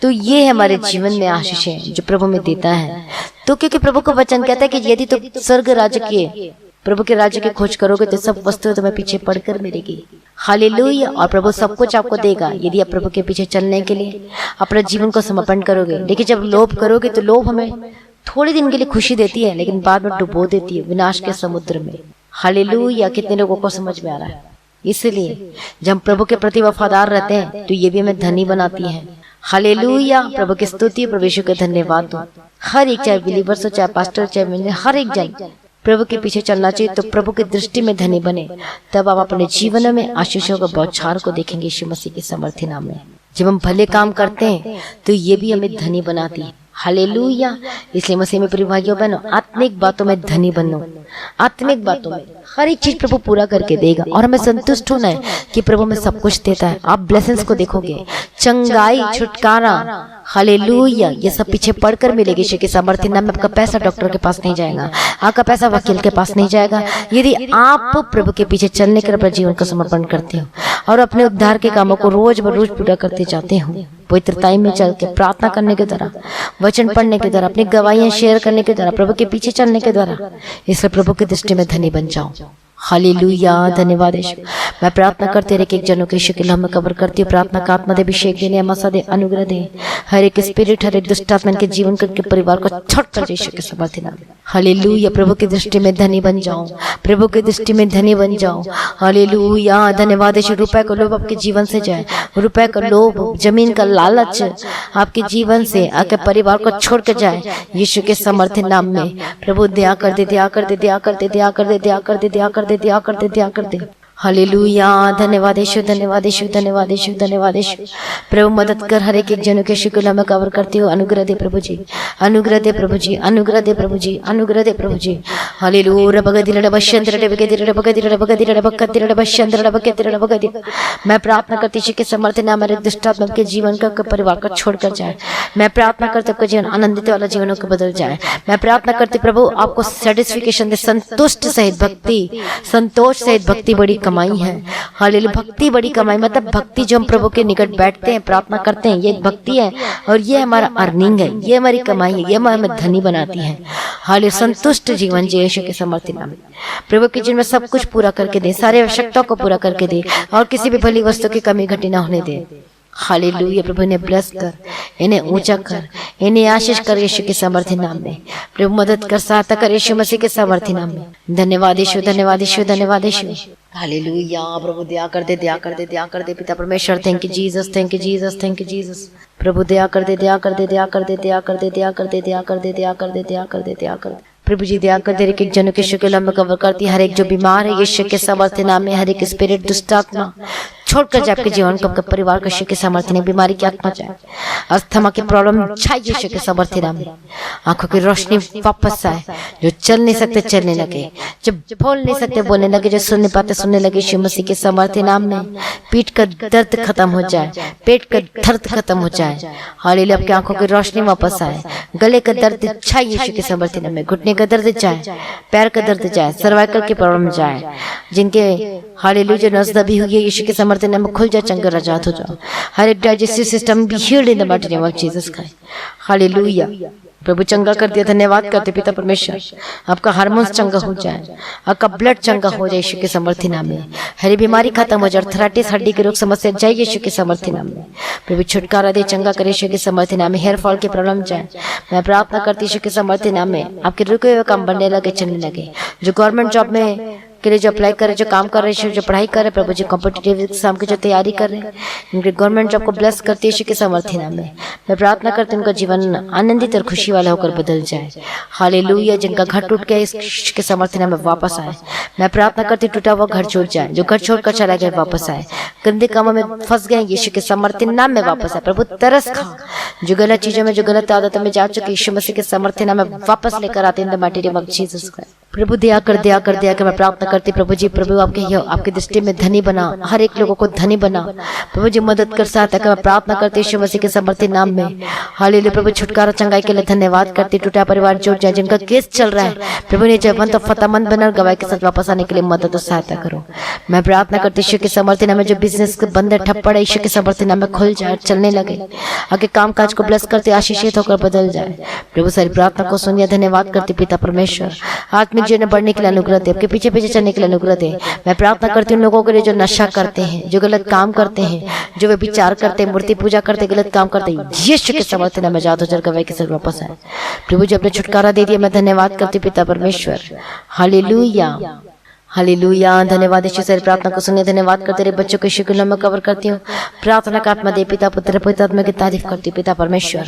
तो ये हमारे जीवन में आशीष है जो प्रभु हमें देता है। तो क्योंकि प्रभु का वचन कहता है कि यदि तो स्वर्ग राज्य के, प्रभु के राज्य की खोज करोगे तो सब वस्तुएं तुम्हें पीछे पड़कर मिलेगी। हालेलुया। और प्रभु सब कुछ आपको देगा यदि आप प्रभु के पीछे चलने के लिए अपना जीवन को समर्पण करोगे। लेकिन जब लोभ करोगे तो लोभ हमें थोड़ी दिन के लिए खुशी देती है, लेकिन बाद में डुबो देती है विनाश के समुद्र में। हालेलुया। कितने लोगों को समझ में आ रहा है? इसलिए जब हम प्रभु के प्रति वफादार रहते हैं तो ये भी हमें धनी बनाती है। हालेलुया। प्रभु की स्तुति, प्रभु यीशु का धन्यवाद हो। हर एक, चाहे बिलीवर्स हो, चाहे पास्टर, चाहे हर एक जन प्रभु के पीछे चलना चाहिए तो प्रभु की दृष्टि में धनी बने। तब आप अपने जीवन में आशीषों का बौछार को देखेंगे यीशु मसीह के समर्थी नाम में। जब हम भले काम करते हैं तो ये भी हमें धनी बनाती है। हालेलुया। इसलिए मसीह में प्रिय भाइयों बहनों, आत्मिक बातों में धनी बनो। आत्मिक बातों में हर एक चीज प्रभु पूरा करके देगा और हमें संतुष्ट होना है कि प्रभु हमें सब कुछ देता है। आप ब्लेसिंग्स को देखोगे, चंगाई, छुटकारा, हालेलुया, ये सब पीछे पड़कर मिलेगी यीशु के सामर्थ्य नाम में। आपका पैसा डॉक्टर के पास नहीं जाएगा, आपका पैसा वकील के पास नहीं जाएगा। यदि आप प्रभु के पीछे चलने के अपने जीवन का समर्पण करते हो और अपने उद्धार के कामों को रोज बरोज पूरा करते जाते हो, पवित्रताई में चल के, प्रार्थना करने के द्वारा, वचन पढ़ने के द्वारा, अपनी गवाहियां शेयर करने के द्वारा, प्रभु के पीछे चलने के द्वारा, इसलिए प्रभु की दृष्टि में धनी बन जाओ। हालेलुया। धन्यवाद यीशु। मैं प्रार्थना करते रहे एक जनों के यीशु के नाम में कवर करती हूँ। प्रार्थना का आत्मा दे, अभिषेक दे, मसा दे, अनुग्रह दे। हर एक स्पिरिट, हर एक दुष्ट आत्मा के जीवन के परिवार को छोड़ कर यीशु के समर्थी नाम में। हालेलुया। प्रभु की दृष्टि में धनी बन जाओ, प्रभु की दृष्टि में धनी बन जाओ। हालेलुया। धन्यवाद यीशु। रुपए का लोभ आपके जीवन से जाए, रुपए का लोभ, जमीन का लालच आपके जीवन से, आपके परिवार को छोड़ कर जाए यीशु के समर्थी नाम में। प्रभु दया कर दे, दया कर दे, दया कर दे, दया कर दे, दया कर दे, दया कर दे, दया कर दे, दया कर दे। हालेलुया। धन्यवाद यीशु, धन्यवाद यीशु, धन्यवाद यीशु, धन्यवाद यीशु। प्रभु मदद कर, हर एक जनों के यीशु के नाम में कवर करती हूँ। अनुग्रह दे प्रभु जी, अनुग्रह दे प्रभु जी, अनुग्रह दे प्रभु जी, अनुग्रह दे प्रभु जी। हालेलुया। बगदिरड़ बशंद्रड़ बगदिरड़ बगदिरड़ बगदिरड़ बगदिरड़ बशंद्रड़ बगदिरड़ बगदि। मैं प्रार्थना करती हूँ कि समर्थ नाम मेरे दुष्ट आत्मा के जीवन का, परिवार को छोड़कर जाए। मैं प्रार्थना करती हूँ आपका जीवन आनंदित वाला जीवनों को बदल जाए। मैं प्रार्थना करती प्रभु आपको सेटिस्फिकेशन दे, संतुष्ट सहित भक्ति, संतोष सहित भक्ति बड़ी कमाई है। हालेलुया। भक्ति बड़ी कमाई मतलब भक्ति जो हम प्रभु के निकट बैठते हैं, प्रार्थना करते हैं, ये भक्ति है और ये हमारा अर्निंग है, ये हमारी कमाई है, ये हमें धनी बनाती है। हालेलुया। संतुष्ट जीवन जी यीशु के समर्थी नाम में। प्रभु के जीवन में सब कुछ पूरा करके दे, सारे आवश्यकताओं को पूरा करके दे और किसी भी भली वस्तु की कमी घटी ना होने दे। हालेलुया। प्रभु इन्हें ब्लेस कर, इन्हें ऊंचा कर, इन्हें आशीष कर यीशु के सामर्थ्य नाम में। प्रभु मदद कर, सहायता कर यीशु मसीह के सामर्थ्य नाम में। धन्यवाद यीशु, धन्यवाद यीशु, धन्यवाद यीशु। हालेलुया। प्रभु दया कर दे, दया कर दे, दया कर दे। पिता परमेश्वर, thank you Jesus, thank you Jesus, thank you Jesus. प्रभु दया कर दे, दया कर दे, दया कर दे, दया कर दे, दया कर दे, दया कर दे, दया कर दे, दया कर दे, दया कर दे। प्रभु जी दया कर दे, एक एक जनों के यीशु के नाम में कवर करती, हर एक जो बीमार है यीशु के सामर्थ्य नाम में, हर एक स्पिरिट, दुष्ट आत्मा छोड़कर जाए आपके जीवन को, आपके परिवार को यीशु के सामर्थ्य में। बीमारी की आत्मा जाए, अस्थमा की प्रॉब्लम जाए यीशु के सामर्थ्य नाम में। आंखों की रोशनी वापस आए, जो चल नहीं सकते चलने लगे, जो बोल नहीं सकते बोलने लगे, जो सुन नहीं पाते सुनने लगे यीशु मसीह के सामर्थ्य नाम में। पीठ का दर्द खत्म हो जाए, पेट का दर्द खत्म हो जाए। हालेलुया। आपकी आंखों की रोशनी वापस आए, गले का दर्द जाए यीशु के सामर्थ्य नाम में। घुटने का दर्द जाए, पैर का दर्द जाए, सर्वाइकल की प्रॉब्लम जाए, जिनके हालेलुया जो नस दबी हुई है यीशु के सामर्थ्य नाम में खुल जाए, चंगा आजाद हो जाओ। हर एक digestive system be healed in the mighty name of Jesus Christ. Hallelujah. प्रभु चंगा कर दिया, धन्यवाद करते पिता परमेश्वर। आपका हार्मोन्स चंगा हो जाए, आपका ब्लड चंगा हो जाए यीशु के सामर्थ्य नाम में। हरी बीमारी खत्म हो जाए, अर्थराइटिस, हड्डी के रोग समस्या जाए यीशु के सामर्थ्य नाम में। प्रभु छुटकारा दे, चंगा करे यीशु के सामर्थ्य नाम में। हेयर फॉल की प्रॉब्लम जाए, मैं प्रार्थना करती यीशु के सामर्थ्य नाम में। आपके रुके हुए काम बनने लगे, चलने लगे। जो गवर्नमेंट जॉब में के लिए जो अप्लाई कर रहे, जो काम कर रहे, जो पढ़ाई कर रहे, प्रभु जी कॉम्पिटिटिव एग्जाम की जो तैयारी कर रहे हैं, उनके गवर्नमेंट जॉब को ब्लेस करती है यीशु के सामर्थ्य नाम में। मैं प्रार्थना करती हूँ उनका जीवन आनंदित और खुशी वाला होकर बदल जाए। हालेलुया। जिनका घर टूट गया यीशु के सामर्थ्य नाम में वापस आए। मैं प्रार्थना करती टूटा हुआ घर छूट जाए, जो घर छोड़कर चला गया वापस आए। गंदे कामों में फंस गए, यीशु के सामर्थ्य नाम में वापस आए। प्रभु तरस खा, जो गलत चीजों में, जो गलत आदतों में जा चुके, यीशु मसीह के सामर्थ्य नाम में वापस लेकर आते हैं। माटी ऑफ जीसस क्राइस्ट। प्रभु दया कर मैं प्रार्थना करती प्रभु जी, प्रभु आपके दृष्टि में धनी बना, हर एक लोगों को धनी बना प्रभु जी, मदद कर सहायता कर। मैं प्रार्थना करती यीशु मसीह के सामर्थ्य नाम में। हालेलुया प्रभु, छुटकारा चंगाई के लिए धन्यवाद करती। टूटा परिवार जुड़ जाए, जिनका केस चल रहा है प्रभु ने जबन तो फतेहमंद बना और गवाही के साथ वापस आने के लिए मदद और सहायता करो। मैं प्रार्थना करती यीशु के सामर्थ्य नाम में, जो बिजनेस के बंद ठप पड़े यीशु के सामर्थ्य नाम में खुल जाए, चलने लगे, आगे काम काज को ब्लेस करते, आशीषित होकर बदल जाए। प्रभु सारी प्रार्थना को सुनिए, धन्यवाद करती पिता परमेश्वर। आत्मिक जीवन बढ़ने के लिए अनुग्रह दे, आपके पीछे पीछे चलने के लिए अनुग्रह दे। मैं प्रार्थना करती हूँ लोगों के लिए जो नशा करते हैं, जो गलत काम करते हैं, जो वे विचार करते हैं, मूर्ति पूजा करते, गलत काम करते, यीशु के सामर्थ्य नाम में जादू जल गवाही के साथ वापस आए। प्रभु जी अपने छुटकारा दे दिया, मैं धन्यवाद करती पिता परमेश्वर। हालेलुया हालेलुया, धन्यवाद यीशु सारी प्रार्थना को सुनिए, धन्यवाद करते रहे बच्चों को यीशु के नाम में कवर करती हूँ। प्रार्थना का आत्मा दे पिता पुत्र पवित्र आत्मा की तारीफ करती हूँ पिता परमेश्वर।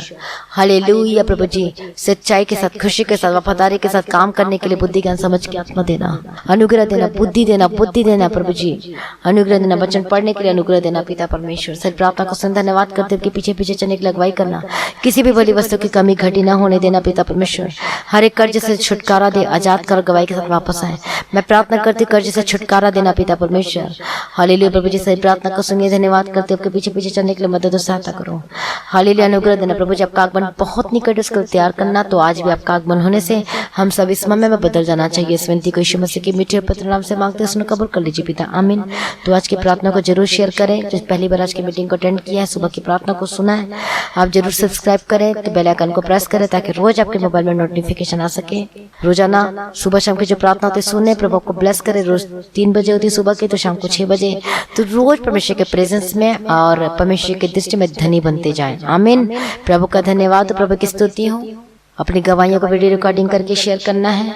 हालेलुया प्रभु जी, सच्चाई के साथ, खुशी के साथ, वफादारी के साथ काम करने के लिए बुद्धि ज्ञान समझ के आत्मा देना, अनुग्रह देना, बुद्धि देना प्रभु जी, अनुग्रह देना, वचन पढ़ने के लिए अनुग्रह देना पिता परमेश्वर। सारी प्रार्थना को सुन, धन्यवाद करते हुए पीछे पीछे चलने की लगवाई करना, किसी भी भली वस्तु की कमी घटी ना होने देना पिता परमेश्वर। हर एक कर्ज से छुटकारा दे, आजाद कर, गवाही के साथ वापस आए। मैं प्रार्थना करती कर्ज से छुटकारा देना पिता परमेश्वर। हालेलुया प्रभु जी, सारी प्रार्थना को सुनिए, धन्यवाद करते आपके पीछे पीछे चलने के लिए मदद और सहायता करो। हालेलुया, अनुग्रह देना प्रभु जी, आपका आगमन बहुत निकट, उसको तैयार करना। तो आज भी आपका आगमन होने से हम सब इस समय में बदल जाना चाहिए। इस विनती को यीशु मसीह के मीठे पवित्र नाम से मांगते हैं, सुनो कबूल कर लीजिए पिता, आमीन। तो आज की प्रार्थना को जरूर शेयर करें। जो पहली बार आज की मीटिंग को अटेंड किया है, सुबह की प्रार्थना को सुना है, आप जरूर सब्सक्राइब करें, तो बेल आइकन को प्रेस करें ताकि रोज आपके मोबाइल में नोटिफिकेशन आ सके। रोजाना सुबह शाम की जो प्रार्थना होती है सुनने, प्रभु को ब्लेस करे। रोज 3 बजे होती है सुबह की, तो शाम को 6 बजे। तो रोज परमेश्वर के प्रेजेंस में और परमेश्वर के दृष्टि में धनी बनते जाएं, आमीन। प्रभु का धन्यवाद, प्रभु की स्तुति हो। अपनी गवाहियों को वीडियो रिकॉर्डिंग करके शेयर करना है।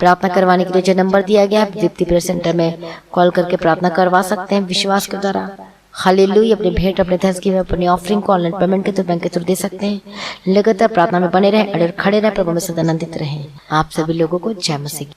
प्रार्थना करवाने के लिए जो नंबर दिया गया है, दीप्ति प्रेयर सेंटर में कॉल करके प्रार्थना करवा सकते हैं विश्वास के द्वारा। हालेलुया, अपने भेंट, अपने थैंक्सगिविंग, अपनी ऑफरिंग को ऑनलाइन पेमेंट के थ्रू, बैंक के थ्रू दे सकते हैं। लगातार प्रार्थना में बने रहें, अड़े खड़े रहें, प्रभु में सदा आनंदित रहें। आप सभी लोगों को जय मसीह।